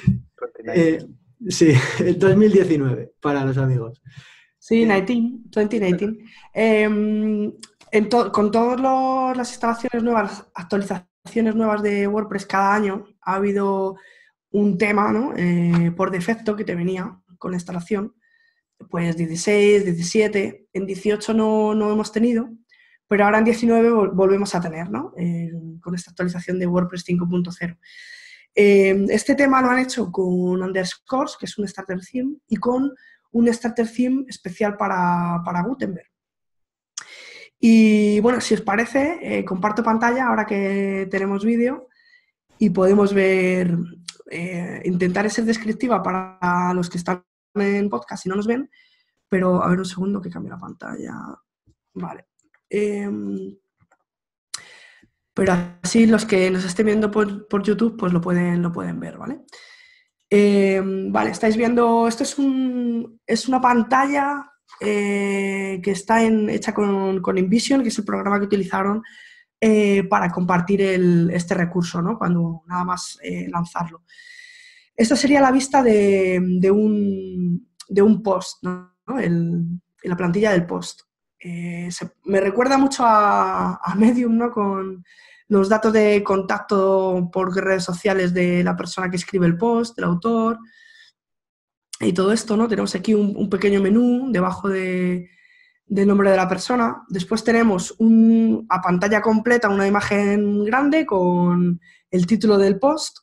Sí, el 2019, para los amigos. Sí, 2019. Con todas las instalaciones nuevas, las actualizaciones nuevas de WordPress cada año, ha habido un tema, ¿no?, por defecto que te venía con la instalación. Pues 16, 17, en 18 no hemos tenido, pero ahora en 19 volvemos a tener, ¿no?, con esta actualización de WordPress 5.0. Este tema lo han hecho con Underscores, que es un starter theme, y con un starter theme especial para Gutenberg. Y bueno, si os parece, comparto pantalla ahora que tenemos vídeo y podemos ver, intentaré ser descriptiva para los que están en podcast y no nos ven, pero a ver un segundo que cambie la pantalla. Vale. Pero así los que nos estén viendo por YouTube pues lo pueden ver, ¿vale? Vale, estáis viendo, esto es una pantalla que está hecha con InVision, que es el programa que utilizaron para compartir este recurso, ¿no?, cuando nada más lanzarlo. Esta sería la vista de un post, ¿no?, la plantilla del post. Me recuerda mucho a Medium, ¿no?, con los datos de contacto por redes sociales de la persona que escribe el post, del autor y todo esto, ¿no? Tenemos aquí un pequeño menú debajo del nombre de la persona. Después tenemos a pantalla completa una imagen grande con el título del post.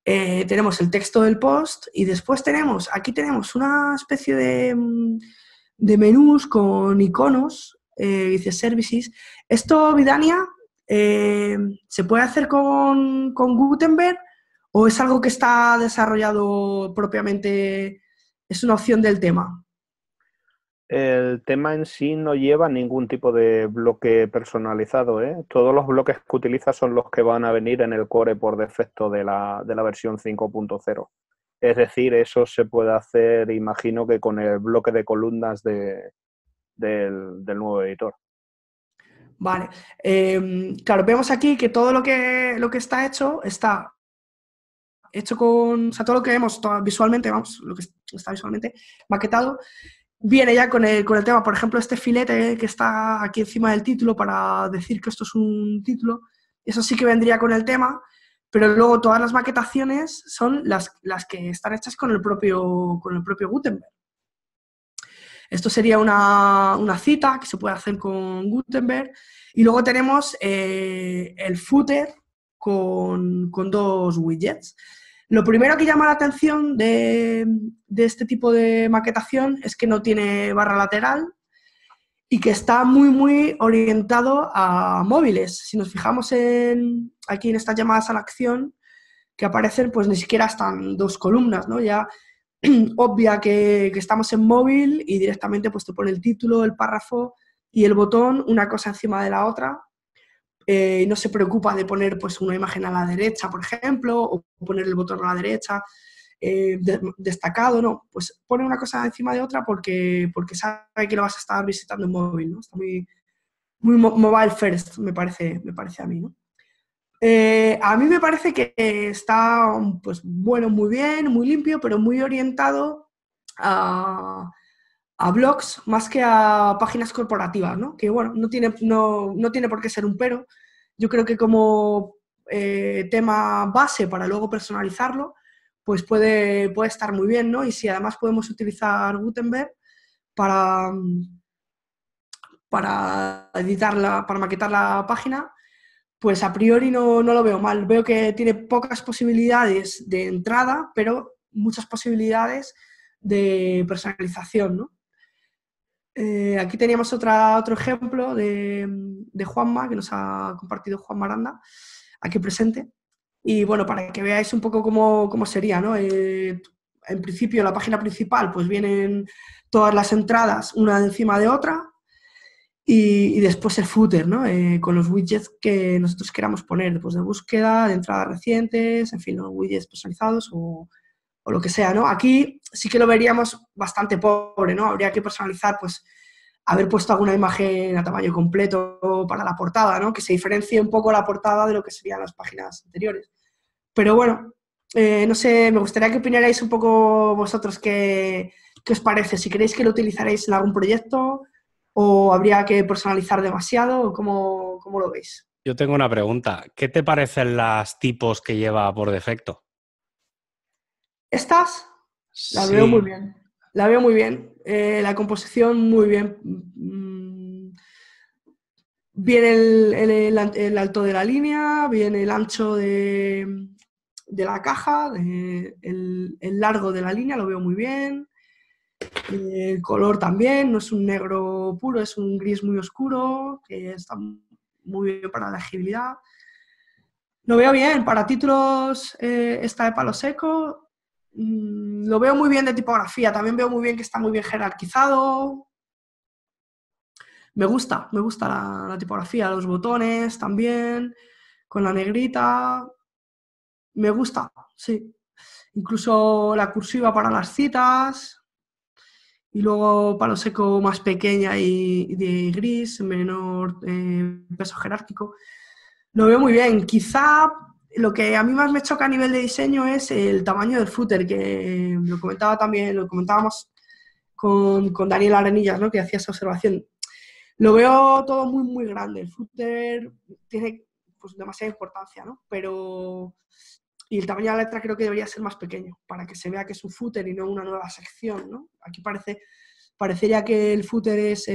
Tenemos el texto del post y después aquí tenemos una especie de menús con iconos, dice Services. Esto, Vidania, ¿se puede hacer con Gutenberg o es algo que está desarrollado propiamente, es una opción del tema? El tema en sí no lleva ningún tipo de bloque personalizado, ¿eh? Todos los bloques que utiliza son los que van a venir en el core por defecto de la versión 5.0. Es decir, eso se puede hacer, imagino que con el bloque de columnas del nuevo editor. Vale. Claro, vemos aquí que todo lo que está hecho con, o sea, todo lo que vemos visualmente, vamos, lo que está visualmente maquetado, viene ya con el tema. Por ejemplo, este filete que está aquí encima del título para decir que esto es un título, eso sí que vendría con el tema, pero luego todas las maquetaciones son las que están hechas con el propio Gutenberg. Esto sería una cita que se puede hacer con Gutenberg. Y luego tenemos el footer con dos widgets. Lo primero que llama la atención de este tipo de maquetación es que no tiene barra lateral y que está muy, muy orientado a móviles. Si nos fijamos aquí en estas llamadas a la acción que aparecen, pues ni siquiera están 2 columnas, ¿no? Ya obvia que estamos en móvil y directamente pues te pone el título, el párrafo y el botón, una cosa encima de la otra. No se preocupa de poner pues una imagen a la derecha, por ejemplo, o poner el botón a la derecha destacado, no, pues pone una cosa encima de otra porque sabe que lo vas a estar visitando en móvil, ¿no? Está muy, muy mobile first, me parece a mí, ¿no? A mí me parece que está, pues bueno, muy bien, muy limpio, pero muy orientado a blogs más que a páginas corporativas, ¿no? Que bueno, no tiene por qué ser un pero. Yo creo que como tema base para luego personalizarlo, pues puede estar muy bien, ¿no? Y si además podemos utilizar Gutenberg para editarla, para maquetar la página, pues a priori no lo veo mal. Veo que tiene pocas posibilidades de entrada, pero muchas posibilidades de personalización, ¿no? Aquí teníamos otro ejemplo de Juanma, que nos ha compartido Juan Maranda, aquí presente. Y bueno, para que veáis un poco cómo sería, ¿no? En principio, la página principal, pues vienen todas las entradas una encima de otra, y después el footer, ¿no? Con los widgets que nosotros queramos poner, pues de búsqueda, de entradas recientes, en fin, los widgets personalizados o lo que sea, ¿no? Aquí sí que lo veríamos bastante pobre, ¿no? Habría que personalizar, pues, haber puesto alguna imagen a tamaño completo para la portada, ¿no? Que se diferencie un poco la portada de lo que serían las páginas anteriores. Pero bueno, no sé, me gustaría que opinarais un poco vosotros qué os parece, si queréis que lo utilizaréis en algún proyecto o habría que personalizar demasiado, o ¿cómo lo veis? Yo tengo una pregunta. ¿Qué te parecen las tipos que lleva por defecto? Estas las Sí. veo muy bien. La veo muy bien. La composición muy bien. Viene el alto de la línea, viene el ancho de la caja, el largo de la línea, lo veo muy bien. El color también, no es un negro puro, es un gris muy oscuro, que está muy bien para la legibilidad. Lo veo bien, para títulos está de palo seco. Lo veo muy bien de tipografía, también veo muy bien que está muy bien jerarquizado. Me gusta la tipografía, los botones también, con la negrita. Me gusta, sí. Incluso la cursiva para las citas. Y luego palo seco más pequeña y de gris, menor peso jerárquico. Lo veo muy bien. Quizá lo que a mí más me choca a nivel de diseño es el tamaño del footer, que lo comentábamos con Daniel Arenillas, ¿no? Que hacía esa observación. Lo veo todo muy, muy grande. El footer tiene pues demasiada importancia, ¿no? Y el tamaño de la letra creo que debería ser más pequeño, para que se vea que es un footer y no una nueva sección, ¿no? Aquí parecería que el footer es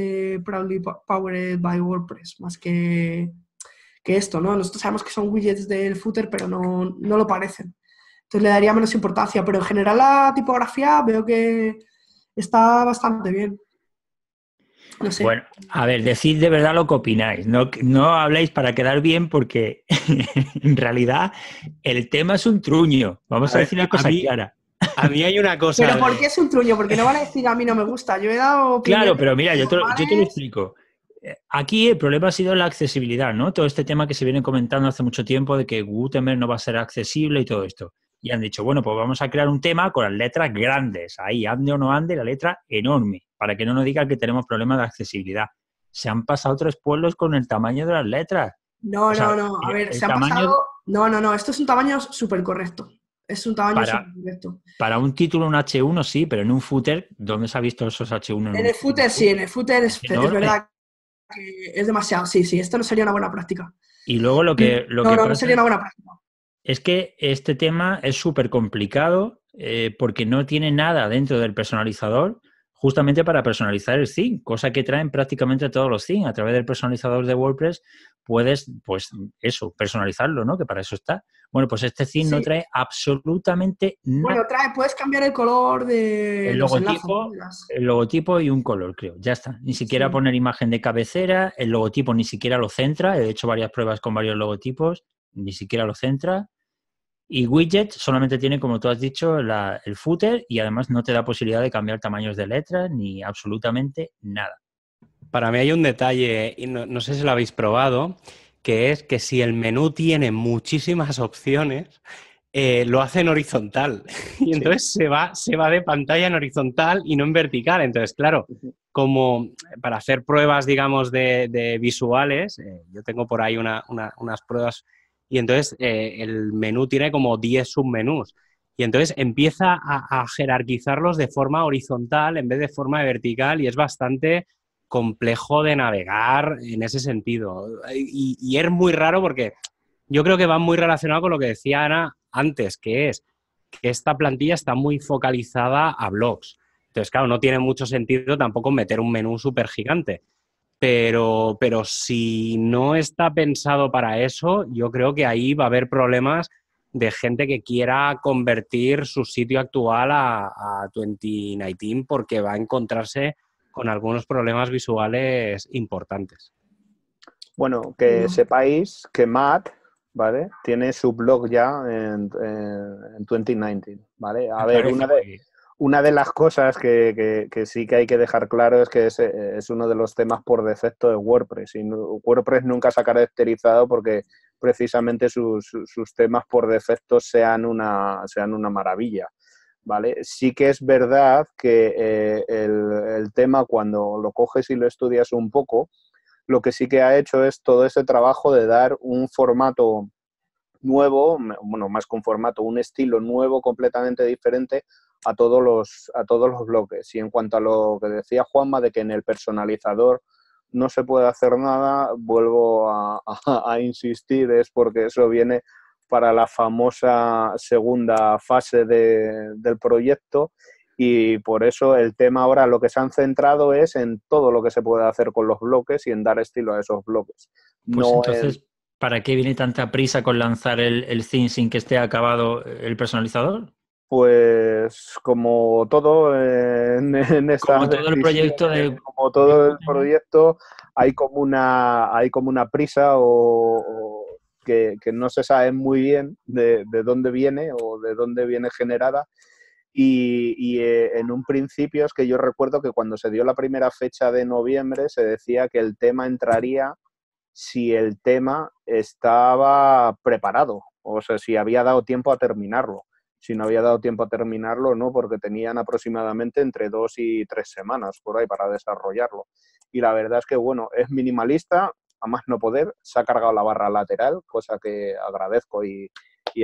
proudly powered by WordPress, más que esto, ¿no? Nosotros sabemos que son widgets del footer, pero no lo parecen. Entonces le daría menos importancia, pero en general la tipografía veo que está bastante bien. No sé. Bueno, a ver, decid de verdad lo que opináis. No habléis para quedar bien porque en realidad el tema es un truño. Vamos a decir una cosa clara. A mí hay una cosa... ¿Pero por qué es un truño? Porque no van a decir a mí no me gusta. Yo he dado... Claro, pero mira, yo te lo explico. Aquí el problema ha sido la accesibilidad, ¿no? Todo este tema que se viene comentando hace mucho tiempo de que Gutenberg no va a ser accesible y todo esto. Y han dicho, bueno, pues vamos a crear un tema con las letras grandes. Ahí, ande o no ande, la letra enorme, para que no nos digan que tenemos problemas de accesibilidad. Se han pasado 3 pueblos con el tamaño de las letras. No. A ver, se han pasado... No. Esto es un tamaño súper correcto. Es un tamaño súper correcto. Para un título, un H1 sí, pero en un footer, ¿dónde se ha visto esos H1? En el footer sí, en el footer es verdad que es demasiado. Sí, esto no sería una buena práctica. Y luego lo que no sería una buena práctica. Es que este tema es súper complicado porque no tiene nada dentro del personalizador justamente para personalizar el theme, cosa que traen prácticamente todos los themes. A través del personalizador de WordPress puedes, pues eso, personalizarlo, ¿no? Que para eso está. Bueno, pues este theme no trae absolutamente nada. Bueno, puedes cambiar el color de El los logotipo, enlaces. el logotipo y un color, creo. Ya está. Ni siquiera poner imagen de cabecera. El logotipo ni siquiera lo centra. He hecho varias pruebas con varios logotipos. Ni siquiera lo centra. Y widget solamente tiene, como tú has dicho, el footer y además no te da posibilidad de cambiar tamaños de letras ni absolutamente nada. Para mí hay un detalle, y no sé si lo habéis probado, que es que si el menú tiene muchísimas opciones, lo hace en horizontal. Y entonces se va de pantalla en horizontal y no en vertical. Entonces, claro, como para hacer pruebas, digamos, de visuales, yo tengo por ahí unas pruebas y entonces el menú tiene como 10 submenús. Y entonces empieza a jerarquizarlos de forma horizontal en vez de forma vertical y es bastante complejo de navegar en ese sentido. Y es muy raro porque yo creo que va muy relacionado con lo que decía Ana antes, que es que esta plantilla está muy focalizada a blogs. Entonces, claro, no tiene mucho sentido tampoco meter un menú súper gigante. Pero si no está pensado para eso, yo creo que ahí va a haber problemas de gente que quiera convertir su sitio actual a 2019 porque va a encontrarse con algunos problemas visuales importantes. Bueno, que sepáis que Matt, ¿vale? Tiene su blog ya en 2019, ¿vale? A ver, una de las cosas que sí que hay que dejar claro es que es uno de los temas por defecto de WordPress. Y WordPress nunca se ha caracterizado porque precisamente sus temas por defecto sean una maravilla, ¿vale? Sí que es verdad que el tema, cuando lo coges y lo estudias un poco, lo que sí que ha hecho es todo ese trabajo de dar un formato nuevo, bueno, más que un formato, un estilo nuevo completamente diferente a todos los bloques. Y en cuanto a lo que decía Juanma de que en el personalizador no se puede hacer nada, vuelvo a insistir, es porque eso viene para la famosa segunda fase del proyecto. Y por eso el tema ahora, lo que se han centrado es en todo lo que se puede hacer con los bloques y en dar estilo a esos bloques. Pues no entonces, ¿para qué viene tanta prisa con lanzar el theme sin que esté acabado el personalizador? Pues como todo en esta como todo el proyecto como todo el proyecto, hay como una prisa o que no se sabe muy bien de dónde viene o de dónde viene generada. Y en un principio es que yo recuerdo que cuando se dio la primera fecha de noviembre se decía que el tema entraría si el tema estaba preparado, o sea, si había dado tiempo a terminarlo. Si no había dado tiempo a terminarlo, no, porque tenían aproximadamente entre 2 y 3 semanas por ahí para desarrollarlo. Y la verdad es que, bueno, es minimalista, a más no poder, se ha cargado la barra lateral, cosa que agradezco y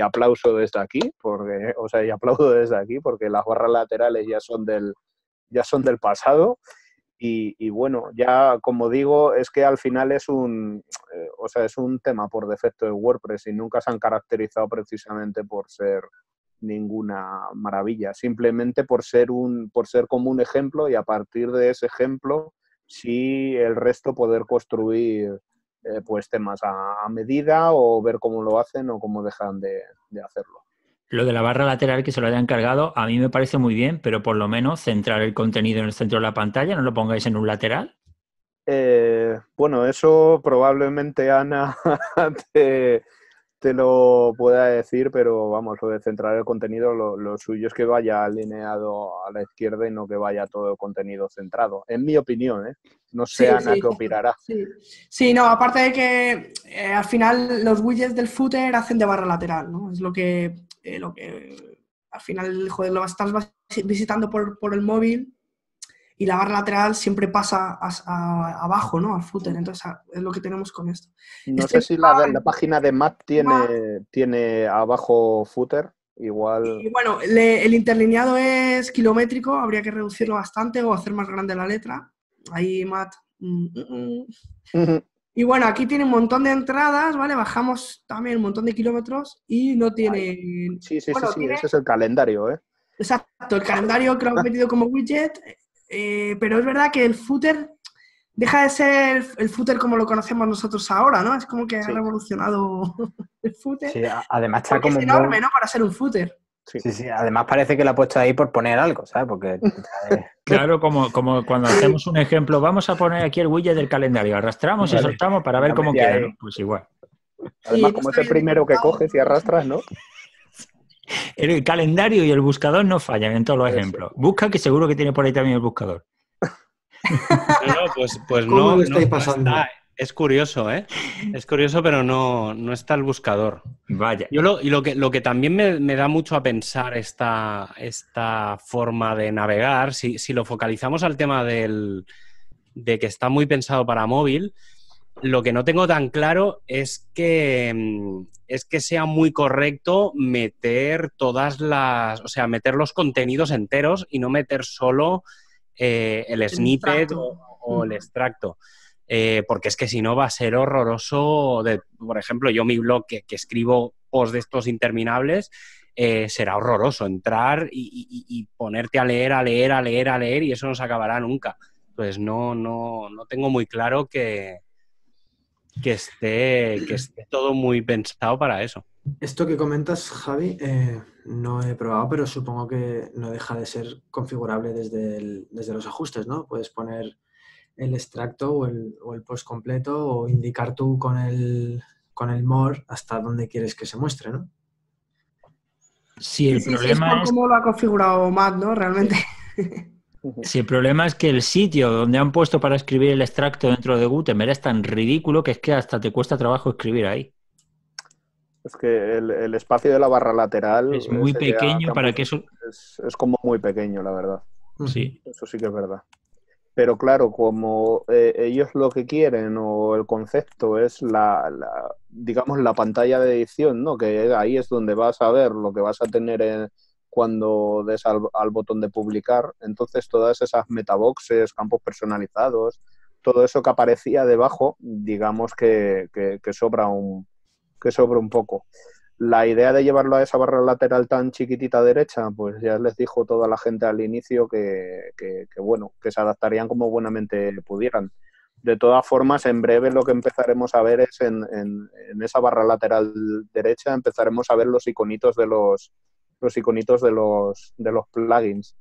aplauso desde aquí, porque, o sea, y aplaudo desde aquí porque las barras laterales ya son del pasado. Y bueno, ya como digo, es que al final es un tema por defecto de WordPress y nunca se han caracterizado precisamente por ser ninguna maravilla, simplemente por ser como un ejemplo y a partir de ese ejemplo sí el resto poder construir pues temas a medida o ver cómo lo hacen o cómo dejan de hacerlo. Lo de la barra lateral que se lo hayan cargado a mí me parece muy bien, pero por lo menos centrar el contenido en el centro de la pantalla, no lo pongáis en un lateral. Bueno, eso probablemente Ana te lo pueda decir, pero vamos, lo de centrar el contenido, lo suyo es que vaya alineado a la izquierda y no que vaya todo el contenido centrado. En mi opinión, ¿eh? No sé, sí, Ana, ¿qué opinará? Sí, no, aparte de que al final los widgets del footer hacen de barra lateral, ¿no? Es lo que al final, joder, lo estás visitando por el móvil y la barra lateral siempre pasa abajo, ¿no? Al footer. Entonces, es lo que tenemos con esto. No sé si la página de Matt tiene abajo footer, igual... Y bueno, el interlineado es kilométrico, habría que reducirlo bastante o hacer más grande la letra. Ahí, Matt. Y bueno, aquí tiene un montón de entradas, ¿vale? Bajamos también un montón de kilómetros y no tiene... Sí, tiene... ese es el calendario, ¿eh? Exacto, el calendario que lo han metido como widget, pero es verdad que el footer deja de ser el footer como lo conocemos nosotros ahora, ¿no? Es como que ha Sí. revolucionado el footer. Sí, además está Porque como es enorme, ¿no? Para ser un footer. Sí, además parece que lo ha puesto ahí por poner algo, ¿sabes? Porque Claro, como cuando hacemos un ejemplo, vamos a poner aquí el widget del calendario, arrastramos y Vale. soltamos para ver Una cómo media queda, ahí. ¿no? Pues igual. Además, Sí, como es está el bien primero que diseñado. coges y arrastras, ¿no? El calendario y el buscador no fallan en todos los Eso. ejemplos. Busca, que seguro que tiene por ahí también el buscador. No, pues ¿Cómo no, lo estáis no pasando? está. Es curioso, ¿eh? Es curioso, pero no está el buscador. Vaya. Lo que también me da mucho a pensar esta forma de navegar, si lo focalizamos al tema de que está muy pensado para móvil, lo que no tengo tan claro es que sea muy correcto meter o sea, meter los contenidos enteros y no meter solo el snippet extracto. o el extracto. Porque es que si no va a ser horroroso. Por ejemplo, yo mi blog que escribo posts de estos interminables, será horroroso entrar y ponerte a leer y eso no se acabará nunca. Pues no tengo muy claro que esté todo muy pensado para eso. Esto que comentas, Javi, no he probado, pero supongo que no deja de ser configurable desde los ajustes, ¿no? Puedes poner el extracto o el post completo o indicar tú con el more hasta dónde quieres que se muestre, ¿no? Si el Sí, es problema por es cómo lo ha configurado Matt, ¿no? Realmente. Si el problema es que el sitio donde han puesto para escribir el extracto dentro de Gutenberg es tan ridículo que es que hasta te cuesta trabajo escribir ahí. Es que el espacio de la barra lateral Es muy ese pequeño para que eso... es como muy pequeño, la verdad. Sí. Eso sí que es verdad. Pero claro, como ellos lo que quieren o el concepto es digamos, la pantalla de edición, ¿no? Que ahí es donde vas a ver lo que vas a tener cuando des al botón de publicar. Entonces todas esas metaboxes, campos personalizados, todo eso que aparecía debajo, digamos que sobra un poco. La idea de llevarlo a esa barra lateral tan chiquitita derecha, pues ya les dijo toda la gente al inicio que bueno, que se adaptarían como buenamente pudieran. De todas formas, en breve lo que empezaremos a ver es en esa barra lateral derecha, empezaremos a ver los iconitos de los plugins,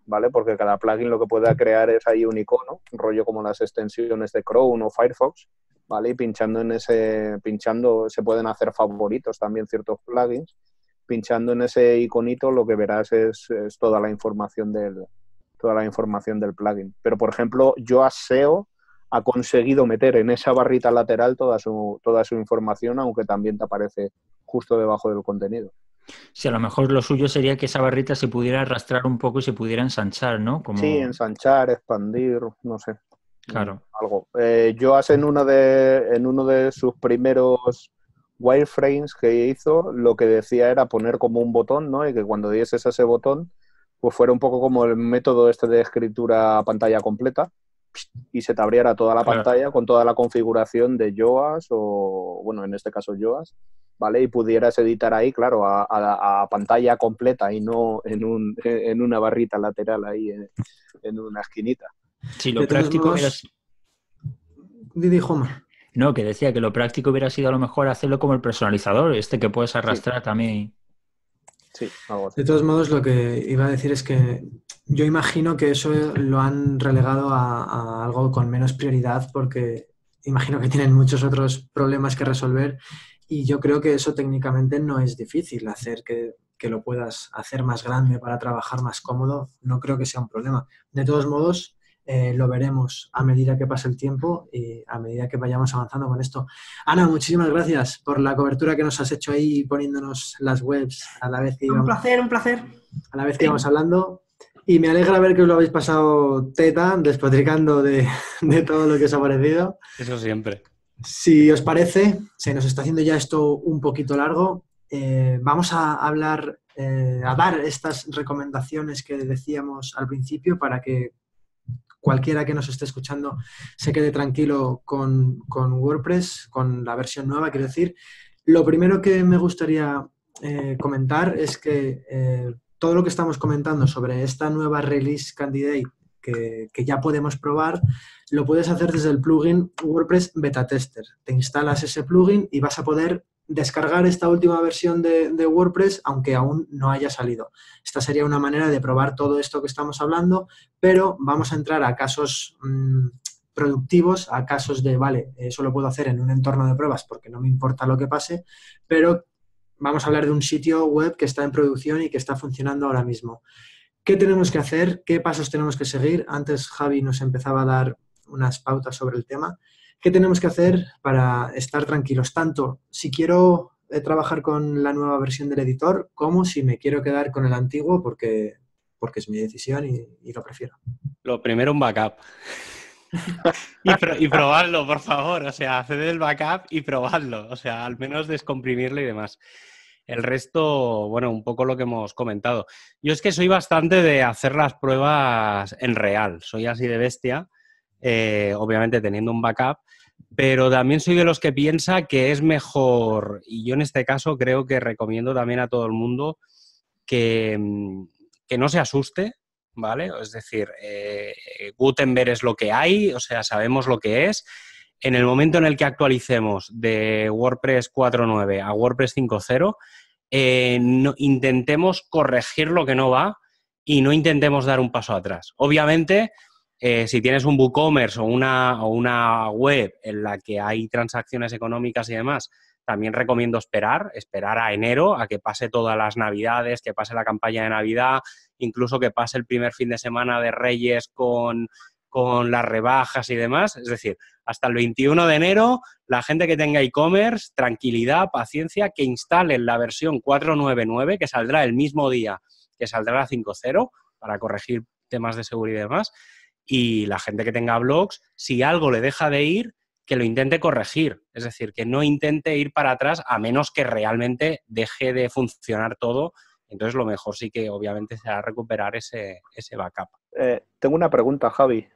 ¿vale? Porque cada plugin lo que pueda crear es ahí un icono, un rollo como las extensiones de Chrome o Firefox, ¿vale? Y pinchando se pueden hacer favoritos también ciertos plugins. Pinchando en ese iconito lo que verás es toda la información del plugin. Pero, por ejemplo, Yoast SEO ha conseguido meter en esa barrita lateral toda su información, aunque también te aparece justo debajo del contenido. Sí, a lo mejor lo suyo sería que esa barrita se pudiera arrastrar un poco y se pudiera ensanchar, ¿no? Como... Sí, ensanchar, expandir, no sé. Claro. Algo. Yoast en uno de sus primeros wireframes que hizo, lo que decía era poner como un botón, ¿no? Y que cuando dieses ese botón, pues fuera un poco como el método este de escritura a pantalla completa y se te abriera toda la pantalla con toda la configuración de Yoast o, bueno, en este caso Yoast, ¿vale? Y pudieras editar ahí, claro, a pantalla completa y no en una barrita lateral ahí en una esquinita. Sí, lo De todos práctico modos, hubiera... Didi, Joma. No, que decía que lo práctico hubiera sido a lo mejor hacerlo como el personalizador, que puedes arrastrar también. Sí, algo así. De todos modos, lo que iba a decir es que yo imagino que eso lo han relegado a algo con menos prioridad porque imagino que tienen muchos otros problemas que resolver y yo creo que eso técnicamente no es difícil, hacer que lo puedas hacer más grande para trabajar más cómodo, no creo que sea un problema. De todos modos, lo veremos a medida que pase el tiempo y a medida que vayamos avanzando con esto. Ana, muchísimas gracias por la cobertura que nos has hecho ahí poniéndonos las webs a la vez que íbamos, Un placer. a la vez que íbamos hablando. Y me alegra ver que os lo habéis pasado teta, despotricando de todo lo que os ha parecido. Eso siempre. Si os parece, se nos está haciendo ya esto un poquito largo. Vamos a hablar, a dar estas recomendaciones que decíamos al principio para que cualquiera que nos esté escuchando se quede tranquilo con WordPress, con la versión nueva, quiero decir. Lo primero que me gustaría comentar es que todo lo que estamos comentando sobre esta nueva release candidate que ya podemos probar, lo puedes hacer desde el plugin WordPress Beta Tester. Te instalas ese plugin y vas a poder descargar esta última versión de WordPress, aunque aún no haya salido. Esta sería una manera de probar todo esto que estamos hablando, pero vamos a entrar a casos productivos, a casos de, vale, eso lo puedo hacer en un entorno de pruebas porque no me importa lo que pase, pero vamos a hablar de un sitio web que está en producción y que está funcionando ahora mismo. ¿Qué tenemos que hacer? ¿Qué pasos tenemos que seguir? Antes Javi nos empezaba a dar unas pautas sobre el tema. ¿Qué tenemos que hacer para estar tranquilos? Tanto si quiero trabajar con la nueva versión del editor, como si me quiero quedar con el antiguo porque es mi decisión y lo prefiero. Lo primero, un backup. Y probarlo, por favor. O sea, haced el backup y probadlo. O sea, al menos descomprimirlo y demás. El resto, bueno, un poco lo que hemos comentado. Yo es que soy bastante de hacer las pruebas en real. Soy así de bestia, obviamente teniendo un backup, pero también soy de los que piensa que es mejor, y yo en este caso creo que recomiendo también a todo el mundo que no se asuste, ¿vale? Es decir, Gutenberg es lo que hay, o sea, sabemos lo que es. En el momento en el que actualicemos de WordPress 4.9 a WordPress 5.0, intentemos corregir lo que no va y no intentemos dar un paso atrás. Obviamente, si tienes un WooCommerce o una web en la que hay transacciones económicas y demás, también recomiendo esperar a enero, a que pase todas las Navidades, que pase la campaña de Navidad, incluso que pase el primer fin de semana de Reyes con las rebajas y demás. Es decir, hasta el 21 de enero, la gente que tenga e-commerce, tranquilidad, paciencia, que instalen la versión 4.9.9, que saldrá el mismo día que saldrá la 5.0, para corregir temas de seguridad y demás. Y la gente que tenga blogs, si algo le deja de ir, que lo intente corregir. Es decir, que no intente ir para atrás a menos que realmente deje de funcionar todo. Entonces, lo mejor sí que obviamente será recuperar ese backup. Tengo una pregunta, Javi.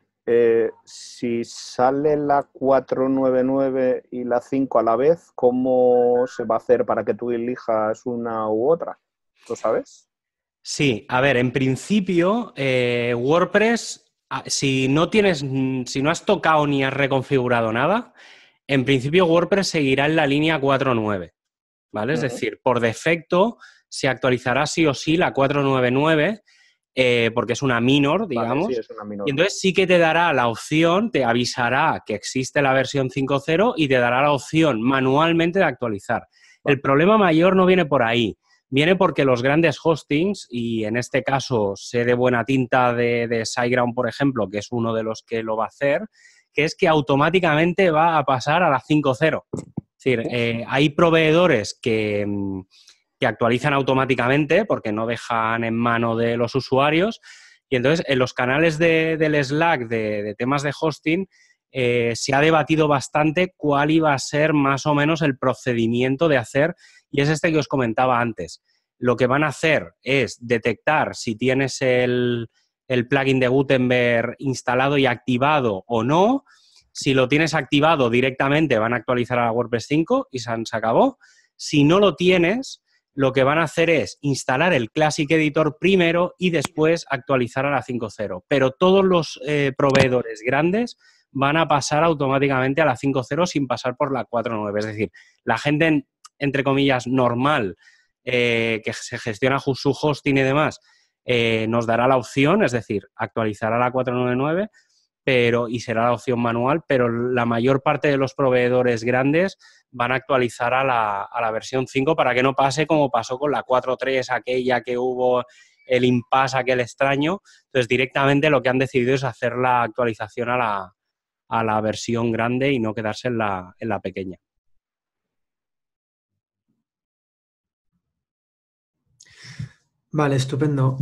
Si sale la 4.9.9 y la 5 a la vez, ¿cómo se va a hacer para que tú elijas una u otra? ¿Lo sabes? Sí, a ver, en principio, WordPress, si no has tocado ni has reconfigurado nada, en principio WordPress seguirá en la línea 4.9, ¿vale? Es decir, por defecto se actualizará sí o sí la 4.9.9, porque es una minor, digamos. Vale, sí, es una minor. Y entonces sí que te dará la opción, te avisará que existe la versión 5.0 y te dará la opción manualmente de actualizar. Vale. El problema mayor no viene por ahí. Viene porque los grandes hostings, y en este caso sé de buena tinta de SiteGround, por ejemplo, que es uno de los que lo va a hacer, que es que automáticamente va a pasar a la 5.0. Es decir, hay proveedores que actualizan automáticamente porque no dejan en mano de los usuarios, y entonces en los canales del Slack de temas de hosting se ha debatido bastante cuál iba a ser más o menos el procedimiento de hacer, y es este que os comentaba antes. Lo que van a hacer es detectar si tienes el plugin de Gutenberg instalado y activado o no. Si lo tienes activado directamente, van a actualizar a la WordPress 5 y se acabó. Si no lo tienes, lo que van a hacer es instalar el Classic Editor primero y después actualizar a la 5.0. Pero todos los proveedores grandes van a pasar automáticamente a la 5.0 sin pasar por la 4.9. Es decir, la gente, entre comillas, normal, que se gestiona su hosting y demás, nos dará la opción, es decir, actualizará a la 4.9.9, y será la opción manual, pero la mayor parte de los proveedores grandes van a actualizar a la versión 5 para que no pase como pasó con la 4.3, aquella que hubo el impasse, aquel extraño. Entonces, directamente lo que han decidido es hacer la actualización a la versión grande y no quedarse en la pequeña. Vale, estupendo.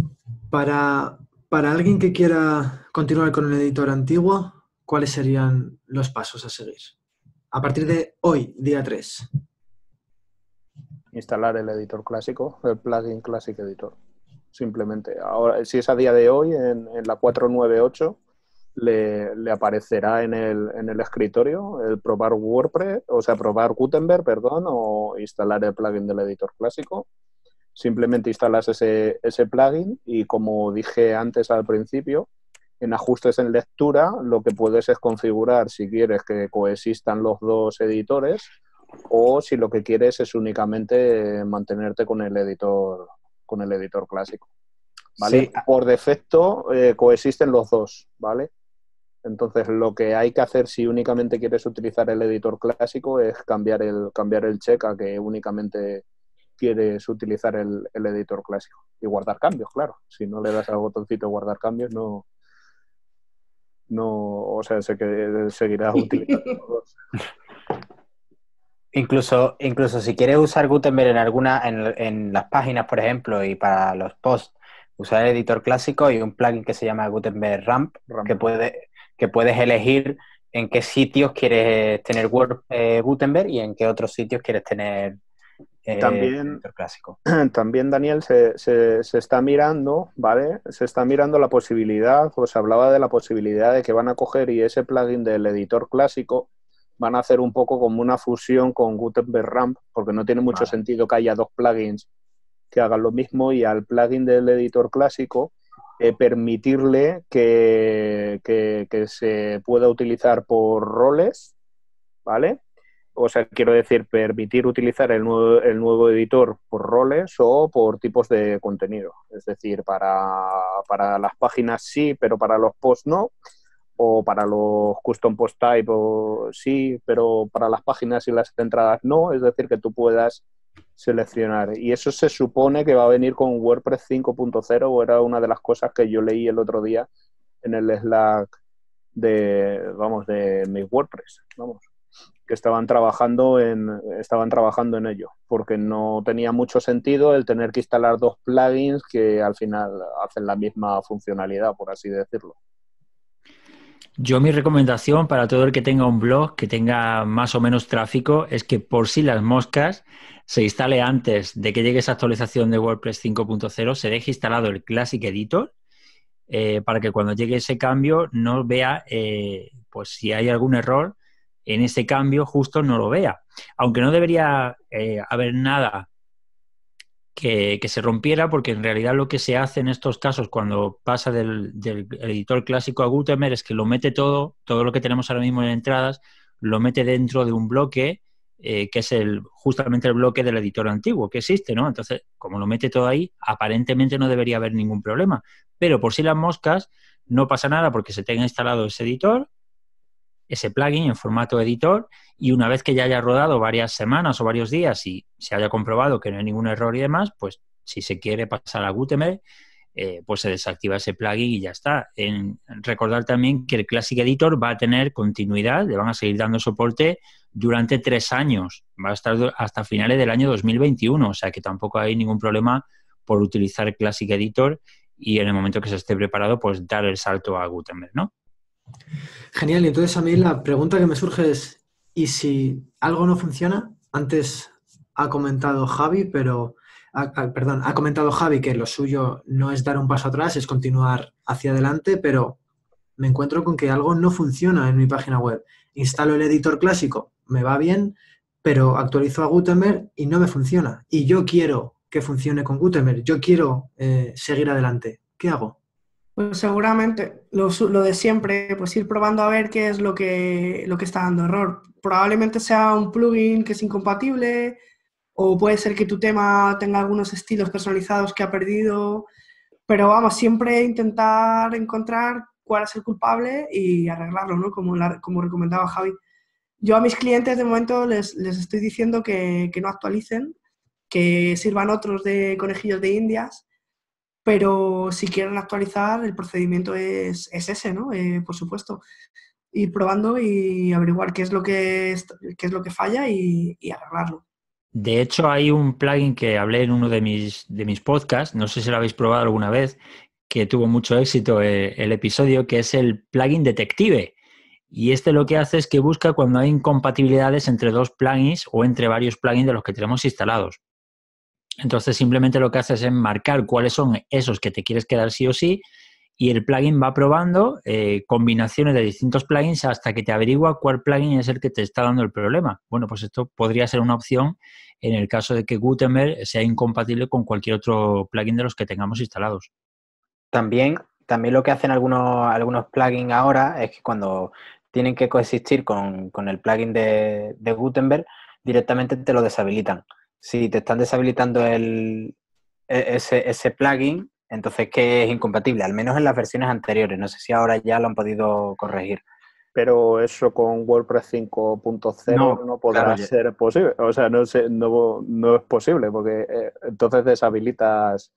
Para alguien que quiera continuar con el editor antiguo, ¿cuáles serían los pasos a seguir? A partir de hoy, día 3. Instalar el editor clásico, el plugin Classic Editor. Simplemente. Ahora, si es a día de hoy, en la 4.9.8, le aparecerá en el escritorio el probar WordPress, o sea, probar Gutenberg, perdón, o instalar el plugin del editor clásico. Simplemente instalas ese plugin y, como dije antes al principio, En ajustes en lectura, lo que puedes es configurar si quieres que coexistan los dos editores o si lo que quieres es únicamente mantenerte con el editor clásico, ¿vale? Sí. Por defecto coexisten los dos, ¿vale? Entonces, lo que hay que hacer si únicamente quieres utilizar el editor clásico es cambiar el check a que únicamente quieres utilizar el editor clásico. Y guardar cambios, claro. Si no le das al botoncito guardar cambios, o sea, seguirás utilizando los dos. Incluso si quieres usar Gutenberg en las páginas, por ejemplo, y para los posts, usar el editor clásico y un plugin que se llama Gutenberg Ramp, que puedes elegir en qué sitios quieres tener Gutenberg y en qué otros sitios quieres tener editor clásico. También, Daniel, se está mirando, ¿vale? Se está mirando la posibilidad, pues hablaba de la posibilidad de que van a coger y ese plugin del editor clásico van a hacer un poco como una fusión con Gutenberg Ramp, porque no tiene mucho sentido que haya dos plugins que hagan lo mismo, y al plugin del editor clásico permitirle que se pueda utilizar por roles, ¿vale? O sea, quiero decir, permitir utilizar el nuevo editor por roles o por tipos de contenido. Es decir, para las páginas sí, pero para los posts no. O para los custom post type sí, pero para las páginas y las entradas no. Es decir, que tú puedas seleccionar. Y eso se supone que va a venir con WordPress 5.0, o era una de las cosas que yo leí el otro día en el Slack de mi WordPress, que estaban trabajando en ello, porque no tenía mucho sentido el tener que instalar dos plugins que al final hacen la misma funcionalidad, por así decirlo. Yo mi recomendación para todo el que tenga un blog, que tenga más o menos tráfico, es que por si las moscas se instale antes de que llegue esa actualización de WordPress 5.0, se deje instalado el Classic Editor para que cuando llegue ese cambio no vea, pues si hay algún error en ese cambio justo no lo vea. Aunque no debería haber nada que se rompiera, porque en realidad lo que se hace en estos casos cuando pasa del editor clásico a Gutenberg es que lo mete todo lo que tenemos ahora mismo en entradas, lo mete dentro de un bloque que es justamente el bloque del editor antiguo que existe, ¿no? Entonces, como lo mete todo ahí, aparentemente no debería haber ningún problema. Pero por si las moscas, no pasa nada porque se tenga instalado ese editor, ese plugin en formato editor, y una vez que ya haya rodado varias semanas o varios días y se haya comprobado que no hay ningún error y demás, pues si se quiere pasar a Gutenberg, pues se desactiva ese plugin y ya está. Recordar también que el Classic Editor va a tener continuidad, le van a seguir dando soporte durante 3 años, va a estar hasta finales del año 2021, o sea que tampoco hay ningún problema por utilizar el Classic Editor y en el momento que se esté preparado, pues dar el salto a Gutenberg, ¿no? Genial, y entonces a mí la pregunta que me surge es, ¿y si algo no funciona? Antes ha comentado Javi, ha comentado Javi que lo suyo no es dar un paso atrás, es continuar hacia adelante, pero me encuentro con que algo no funciona en mi página web. Instalo el editor clásico, me va bien, pero actualizo a Gutenberg y no me funciona. Y yo quiero que funcione con Gutenberg, yo quiero seguir adelante. ¿Qué hago? Pues seguramente lo de siempre, pues ir probando a ver qué es lo que está dando error. Probablemente sea un plugin que es incompatible, o puede ser que tu tema tenga algunos estilos personalizados que ha perdido, pero vamos, siempre intentar encontrar cuál es el culpable y arreglarlo, ¿no? Como recomendaba Javi. Yo a mis clientes de momento les estoy diciendo que no actualicen, que sirvan otros de conejillos de indias, pero si quieren actualizar, el procedimiento es ese, ¿no? Por supuesto. Ir probando y averiguar qué es lo que falla y arreglarlo. De hecho, hay un plugin que hablé en uno de mis podcasts, no sé si lo habéis probado alguna vez, que tuvo mucho éxito el episodio, que es el plugin Detective. Y este lo que hace es que busca cuando hay incompatibilidades entre dos plugins o entre varios plugins de los que tenemos instalados. Entonces, simplemente lo que hace es marcar cuáles son esos que te quieres quedar sí o sí, y el plugin va probando combinaciones de distintos plugins hasta que te averigua cuál plugin es el que te está dando el problema. Bueno, pues esto podría ser una opción en el caso de que Gutenberg sea incompatible con cualquier otro plugin de los que tengamos instalados. También También lo que hacen algunos plugins ahora es que cuando tienen que coexistir con el plugin de Gutenberg, directamente te lo deshabilitan. Si te están deshabilitando ese plugin, entonces que es incompatible, al menos en las versiones anteriores. No sé si ahora ya lo han podido corregir. Pero eso con WordPress 5.0 no podrá claro, ser posible. O sea, no es posible porque entonces deshabilitas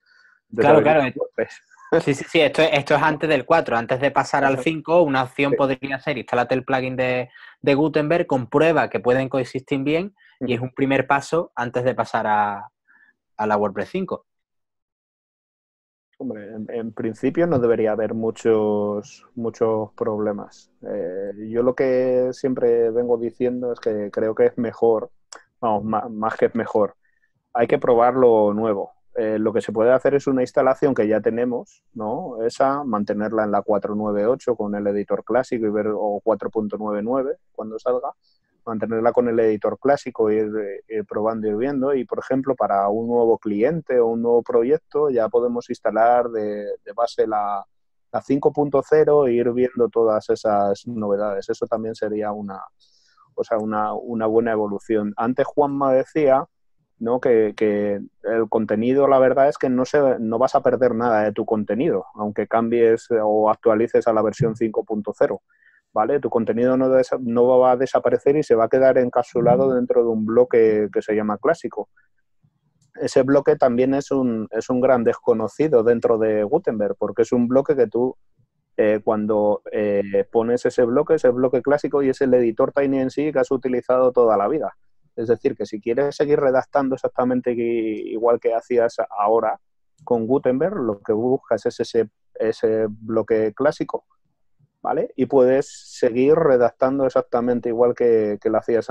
claro. WordPress. Sí, esto es antes del 4. Antes de pasar al 5, una opción podría ser instálate el plugin de Gutenberg, comprueba que pueden coexistir bien y es un primer paso antes de pasar a la WordPress 5. Hombre, en principio no debería haber muchos problemas. Yo lo que siempre vengo diciendo es que creo que es mejor, vamos, más que es mejor, hay que probar lo nuevo. Lo que se puede hacer es una instalación que ya tenemos, ¿no? Esa, mantenerla en la 4.9.8 con el editor clásico y ver, o 4.9.9 cuando salga, mantenerla con el editor clásico, ir probando, ir viendo. Y, por ejemplo, para un nuevo cliente o un nuevo proyecto ya podemos instalar de base la 5.0 e ir viendo todas esas novedades. Eso también sería una buena evolución. Antes Juanma decía, ¿no?, que el contenido, la verdad es que no vas a perder nada de tu contenido, aunque cambies o actualices a la versión 5.0. ¿Vale? Tu contenido no va a desaparecer y se va a quedar encapsulado dentro de un bloque que se llama clásico. Ese bloque también es un gran desconocido dentro de Gutenberg, porque es un bloque que tú, cuando pones ese bloque clásico, y es el editor TinyNC que has utilizado toda la vida. Es decir, que si quieres seguir redactando exactamente igual que hacías ahora con Gutenberg, lo que buscas es ese bloque clásico, ¿vale? Y puedes seguir redactando exactamente igual que lo hacías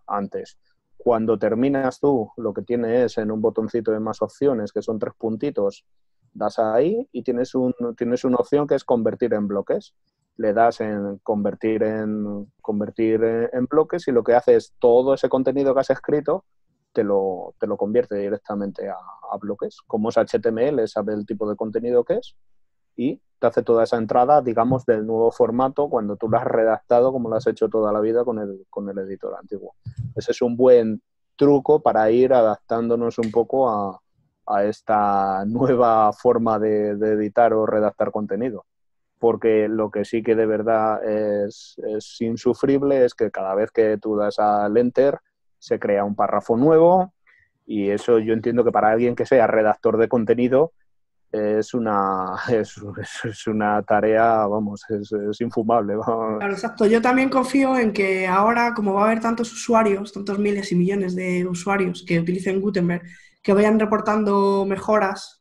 antes. Cuando terminas tú, lo que tiene es en un botoncito de más opciones, que son 3 puntitos, das ahí y tienes una opción que es convertir en bloques. Le das en convertir en bloques y lo que hace es todo ese contenido que has escrito te lo convierte directamente a bloques. Como es HTML, sabe el tipo de contenido que es y te hace toda esa entrada, digamos, del nuevo formato cuando tú lo has redactado como lo has hecho toda la vida con el editor antiguo. Ese es un buen truco para ir adaptándonos un poco a esta nueva forma de editar o redactar contenido. Porque lo que sí que de verdad es insufrible es que cada vez que tú das al Enter se crea un párrafo nuevo y eso yo entiendo que para alguien que sea redactor de contenido es una tarea, vamos, es infumable. Vamos. Claro, exacto. Yo también confío en que ahora, como va a haber tantos usuarios, tantos miles y millones de usuarios que utilicen Gutenberg, que vayan reportando mejoras,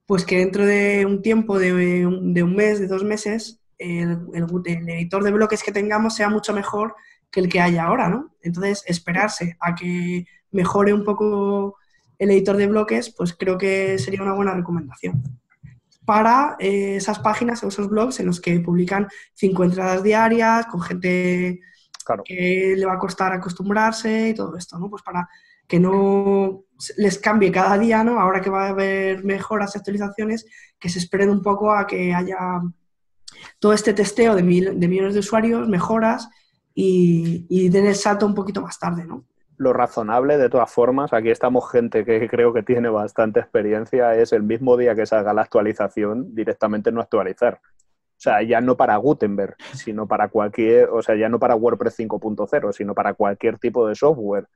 pues que dentro de un tiempo, de un mes, de 2 meses, el editor de bloques que tengamos sea mucho mejor que el que hay ahora, ¿no? Entonces, esperarse a que mejore un poco el editor de bloques, pues creo que sería una buena recomendación para esas páginas o esos blogs en los que publican 5 entradas diarias con gente que le va a costar acostumbrarse y todo esto, ¿no? Pues para que no les cambie cada día, ¿no? Ahora que va a haber mejoras y actualizaciones, que se esperen un poco a que haya todo este testeo de millones de usuarios, mejoras y den el salto un poquito más tarde, ¿no? Lo razonable, de todas formas, aquí estamos gente que creo que tiene bastante experiencia, es el mismo día que salga la actualización, directamente no actualizar. O sea, ya no para Gutenberg, sino para ya no para WordPress 5.0, sino para cualquier tipo de software.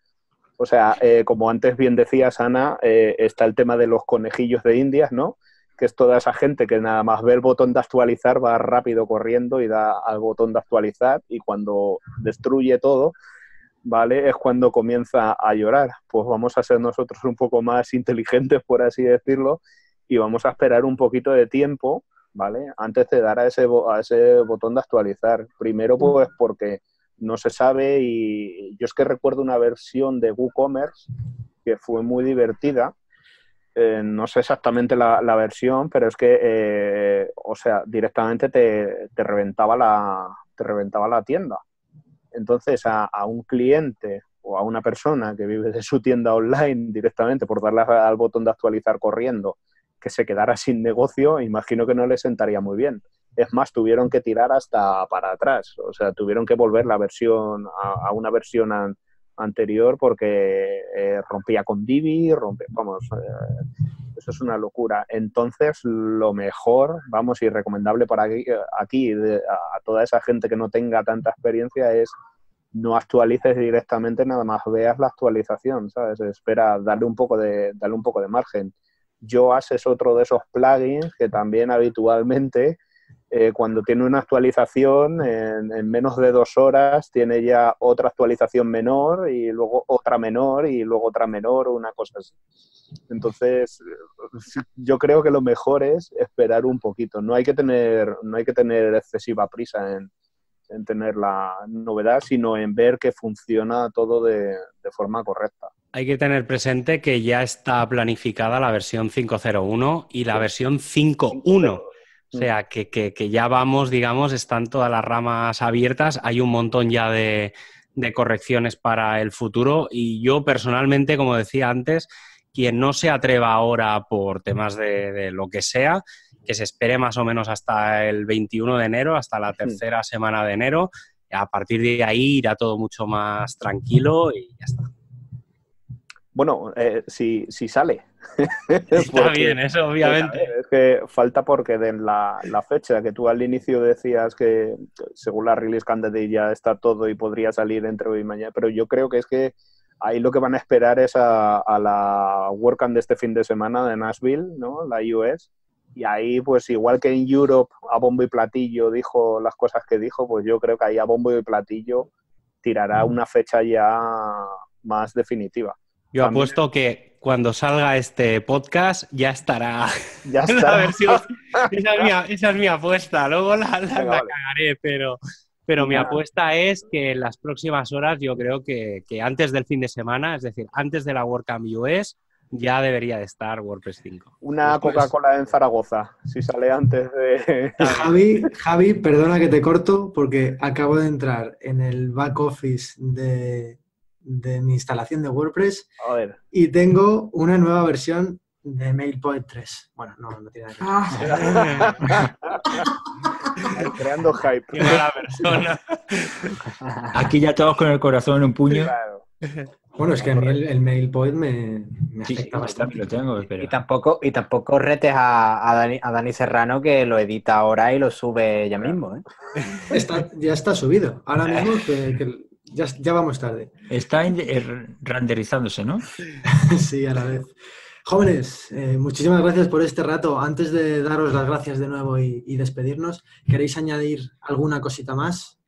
O sea, como antes bien decías, Ana, está el tema de los conejillos de Indias, ¿no? Que es toda esa gente que nada más ve el botón de actualizar, va rápido corriendo y da al botón de actualizar y cuando destruye todo, ¿vale?, es cuando comienza a llorar. Pues vamos a ser nosotros un poco más inteligentes, por así decirlo, y vamos a esperar un poquito de tiempo, ¿vale?, antes de dar a ese botón de actualizar. Primero, pues porque no se sabe, y yo es que recuerdo una versión de WooCommerce que fue muy divertida. No sé exactamente la versión, pero es que, o sea, directamente te reventaba la tienda. Entonces, a un cliente o a una persona que vive de su tienda online directamente por darle al botón de actualizar corriendo que se quedara sin negocio, imagino que no le sentaría muy bien. Es más, tuvieron que tirar hasta para atrás, o sea, tuvieron que volver la versión a una versión anterior porque rompía con Divi, eso es una locura. Entonces, lo mejor, vamos, y recomendable para aquí a toda esa gente que no tenga tanta experiencia es no actualices directamente, nada más veas la actualización, ¿sabes? Espera, darle un poco de margen. Yoast es otro de esos plugins que también habitualmente cuando tiene una actualización en menos de 2 horas tiene ya otra actualización menor y luego otra menor y luego otra menor o una cosa así. Entonces, yo creo que lo mejor es esperar un poquito. No hay que tener excesiva prisa en tener la novedad, sino en ver que funciona todo de forma correcta. Hay que tener presente que ya está planificada la versión 5.0.1 y la versión 5.1. O sea, que ya vamos, digamos, están todas las ramas abiertas, hay un montón ya de correcciones para el futuro y yo personalmente, como decía antes, quien no se atreva ahora por temas de lo que sea, que se espere más o menos hasta el 21 de enero, hasta la tercera semana de enero, y a partir de ahí irá todo mucho más tranquilo y ya está. Bueno, si sale. Está bien, eso obviamente. Es que falta porque de la fecha que tú al inicio decías que según la release candidate ya está todo y podría salir entre hoy y mañana, pero yo creo que es que ahí lo que van a esperar es a la WordCamp de este fin de semana de Nashville, ¿no? La US. Y ahí, pues igual que en Europe a bombo y platillo dijo las cosas que dijo, pues yo creo que ahí a bombo y platillo tirará una fecha ya más definitiva. Yo apuesto que cuando salga este podcast ya estará ya está. La versión. Esa es mi apuesta. Luego la cagaré, pero mi apuesta es que en las próximas horas yo creo que antes del fin de semana, es decir, antes de la WordCamp US, ya debería de estar WordPress 5. Una Coca-Cola en Zaragoza, si sale antes de... Javi, perdona que te corto porque acabo de entrar en el back office de mi instalación de WordPress y tengo una nueva versión de MailPoet 3. Bueno, no tiene nada que ver. Creando hype. Qué mala persona. Aquí ya todos con el corazón en un puño. Claro. Bueno, es que a mí el MailPoet me afecta bastante. Lo tengo, pero... Y tampoco retes a Dani Serrano, que lo edita ahora y lo sube ya mismo, ¿eh? Ya está subido. Ahora mismo que ya vamos tarde. Está renderizándose, ¿no? Sí, a la vez. Jóvenes, muchísimas gracias por este rato. Antes de daros las gracias de nuevo y despedirnos, ¿queréis añadir alguna cosita más?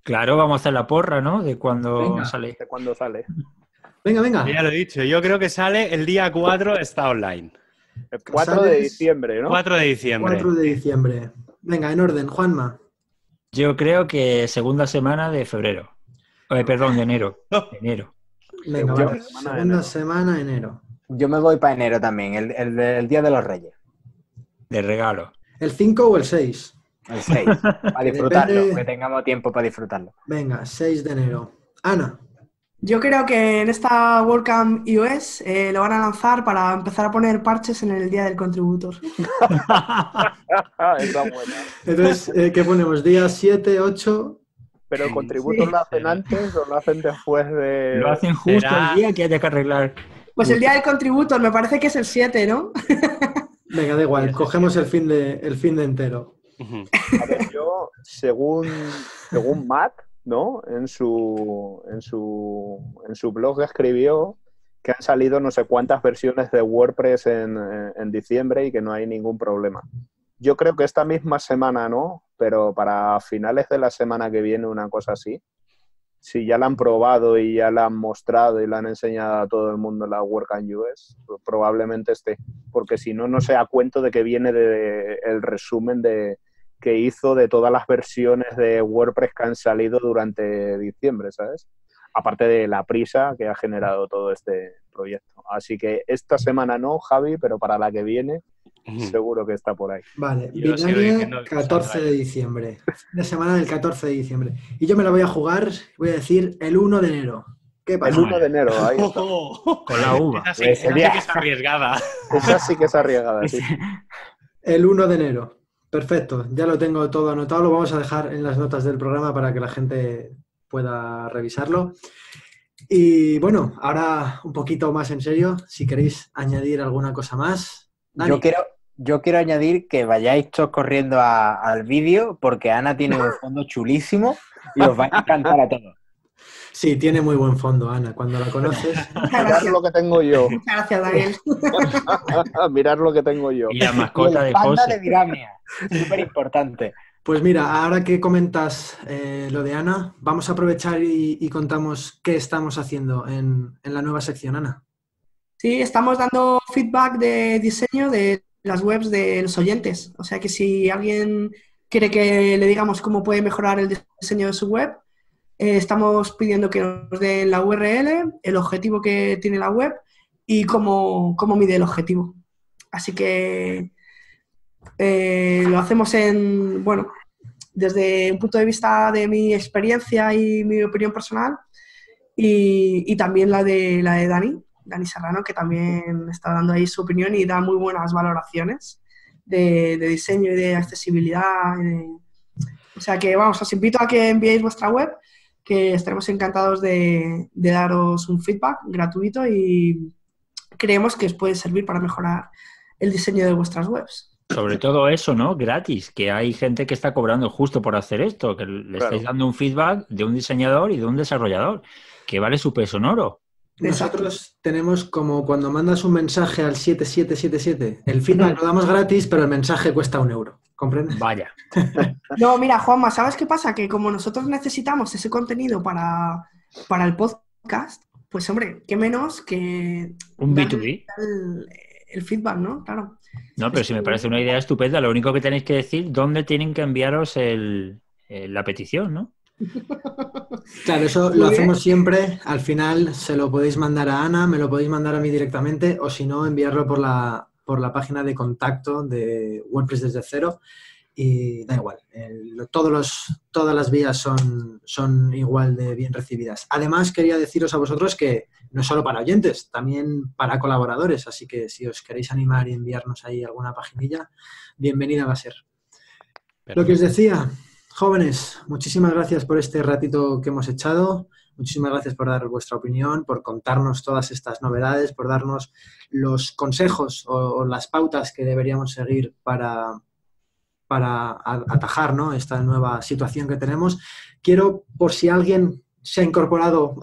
Claro, vamos a hacer la porra, ¿no? De cuando sale. De cuando sale. Venga. Ya lo he dicho, yo creo que sale el día 4, está online. El 4 de diciembre, ¿no? 4 de diciembre. 4 de diciembre. Venga, en orden, Juanma. Yo creo que segunda semana de febrero. Perdón, de enero. Venga, vale. Segunda semana de enero. Yo me voy para enero también, el Día de los Reyes. De regalo. ¿El 5 o el 6? El 6, para disfrutarlo, que tengamos tiempo para disfrutarlo. Venga, 6 de enero. Ana. Yo creo que en esta WordCamp iOS lo van a lanzar para empezar a poner parches en el día del contributor. Está buena. Entonces, ¿qué ponemos? ¿Día 7, 8? ¿Pero el contributor lo hacen antes o lo hacen después de...? Lo hacen justo el día que haya que arreglar. Pues el día del contributor me parece que es el 7, ¿no? Venga, da igual, cogemos el fin de entero. A ver, yo, según Matt, ¿no? En su blog escribió que han salido no sé cuántas versiones de WordPress en diciembre y que no hay ningún problema. Yo creo que esta misma semana no, pero para finales de la semana que viene, una cosa así, si ya la han probado y ya la han mostrado y la han enseñado a todo el mundo en la WordCamp US, probablemente esté, porque si no, no se da cuenta de que viene el resumen que hizo de todas las versiones de WordPress que han salido durante diciembre, ¿sabes? Aparte de la prisa que ha generado todo este proyecto. Así que esta semana no, Javi, pero para la que viene seguro que está por ahí. Vale, Binaria, 14 de diciembre. La semana del 14 de diciembre. Y yo me la voy a jugar, voy a decir, el 1 de enero. ¿Qué El pasa? 1 de enero, ahí está. Con la uva. Esa sí que es arriesgada. Esa sí que es arriesgada, sí. El 1 de enero. Perfecto, ya lo tengo todo anotado, lo vamos a dejar en las notas del programa para que la gente pueda revisarlo. Y bueno, ahora un poquito más en serio, si queréis añadir alguna cosa más. Dani. Yo quiero añadir que vayáis todos corriendo al vídeo porque Ana tiene un fondo chulísimo y os va a encantar a todos. Sí, tiene muy buen fondo, Ana, cuando la conoces. Mirad lo que tengo yo. Muchas gracias, Daniel. Mirad lo que tengo yo. Y la mascota de Panda de José. Viramia, súper importante. Pues mira, ahora que comentas lo de Ana, vamos a aprovechar y contamos qué estamos haciendo en la nueva sección, Ana. Sí, estamos dando feedback de diseño de las webs de los oyentes. O sea que si alguien quiere que le digamos cómo puede mejorar el diseño de su web, estamos pidiendo que nos den la URL, el objetivo que tiene la web y cómo mide el objetivo. Así que lo hacemos desde un punto de vista de mi experiencia y mi opinión personal y también la de Dani Serrano, que también está dando ahí su opinión y da muy buenas valoraciones de diseño y de accesibilidad. O sea que, vamos, os invito a que enviéis vuestra web, que estaremos encantados de daros un feedback gratuito y creemos que os puede servir para mejorar el diseño de vuestras webs. Sobre todo eso, ¿no? Gratis, que hay gente que está cobrando justo por hacer esto, que le estáis dando un feedback de un diseñador y de un desarrollador, que vale su peso en oro. Nosotros tenemos como cuando mandas un mensaje al 7777, el feedback lo damos gratis, pero el mensaje cuesta €1. ¿Comprendes? Vaya. No, mira, Juanma, ¿sabes qué pasa? Que como nosotros necesitamos ese contenido para el podcast, pues hombre, qué menos que Un B2B. el feedback, ¿no? Claro. No, pero si me parece una idea estupenda, lo único que tenéis que decir, ¿dónde tienen que enviaros la petición, no? Claro, eso lo hacemos siempre. Al final se lo podéis mandar a Ana, me lo podéis mandar a mí directamente o si no, enviarlo por la página de contacto de WordPress desde cero y da igual. Todas las vías son igual de bien recibidas. Además, quería deciros a vosotros que no solo para oyentes, también para colaboradores. Así que si os queréis animar y enviarnos ahí alguna paginilla, bienvenida va a ser. Lo que os decía... Jóvenes, muchísimas gracias por este ratito que hemos echado, muchísimas gracias por dar vuestra opinión, por contarnos todas estas novedades, por darnos los consejos o las pautas que deberíamos seguir para atajar, ¿no?, esta nueva situación que tenemos. Quiero, por si alguien se ha incorporado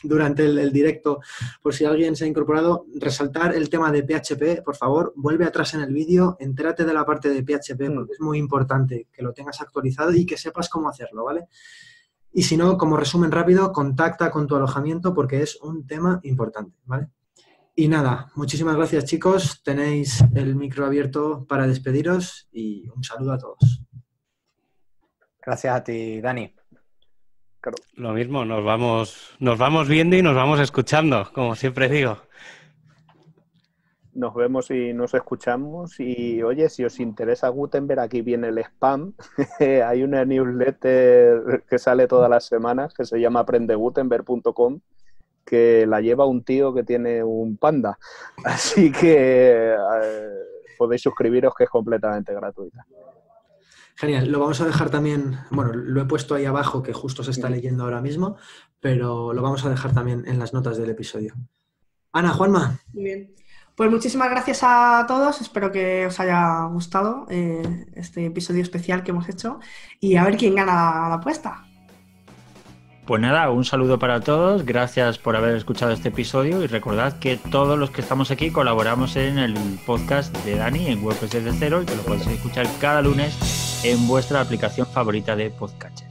durante el directo, por si alguien se ha incorporado, resaltar el tema de PHP, por favor, vuelve atrás en el vídeo, entérate de la parte de PHP, porque es muy importante que lo tengas actualizado y que sepas cómo hacerlo, ¿vale? Y si no, como resumen rápido, contacta con tu alojamiento porque es un tema importante, ¿vale? Y nada, muchísimas gracias, chicos, tenéis el micro abierto para despediros y un saludo a todos. Gracias a ti, Dani. Claro. Lo mismo, nos vamos viendo y nos vamos escuchando, como siempre digo. Nos vemos y nos escuchamos. Y oye, si os interesa Gutenberg, aquí viene el spam. Hay una newsletter que sale todas las semanas que se llama aprendegutenberg.com, que la lleva un tío que tiene un panda. Así que podéis suscribiros, que es completamente gratuita. Genial, lo vamos a dejar también, bueno, lo he puesto ahí abajo que justo se está leyendo ahora mismo, pero lo vamos a dejar también en las notas del episodio. Ana, Juanma. Muy bien. Pues muchísimas gracias a todos, espero que os haya gustado este episodio especial que hemos hecho y a ver quién gana la apuesta. Pues nada, un saludo para todos, gracias por haber escuchado este episodio y recordad que todos los que estamos aquí colaboramos en el podcast de Dani en WordPress desde cero y que lo podéis escuchar cada lunes en vuestra aplicación favorita de podcast.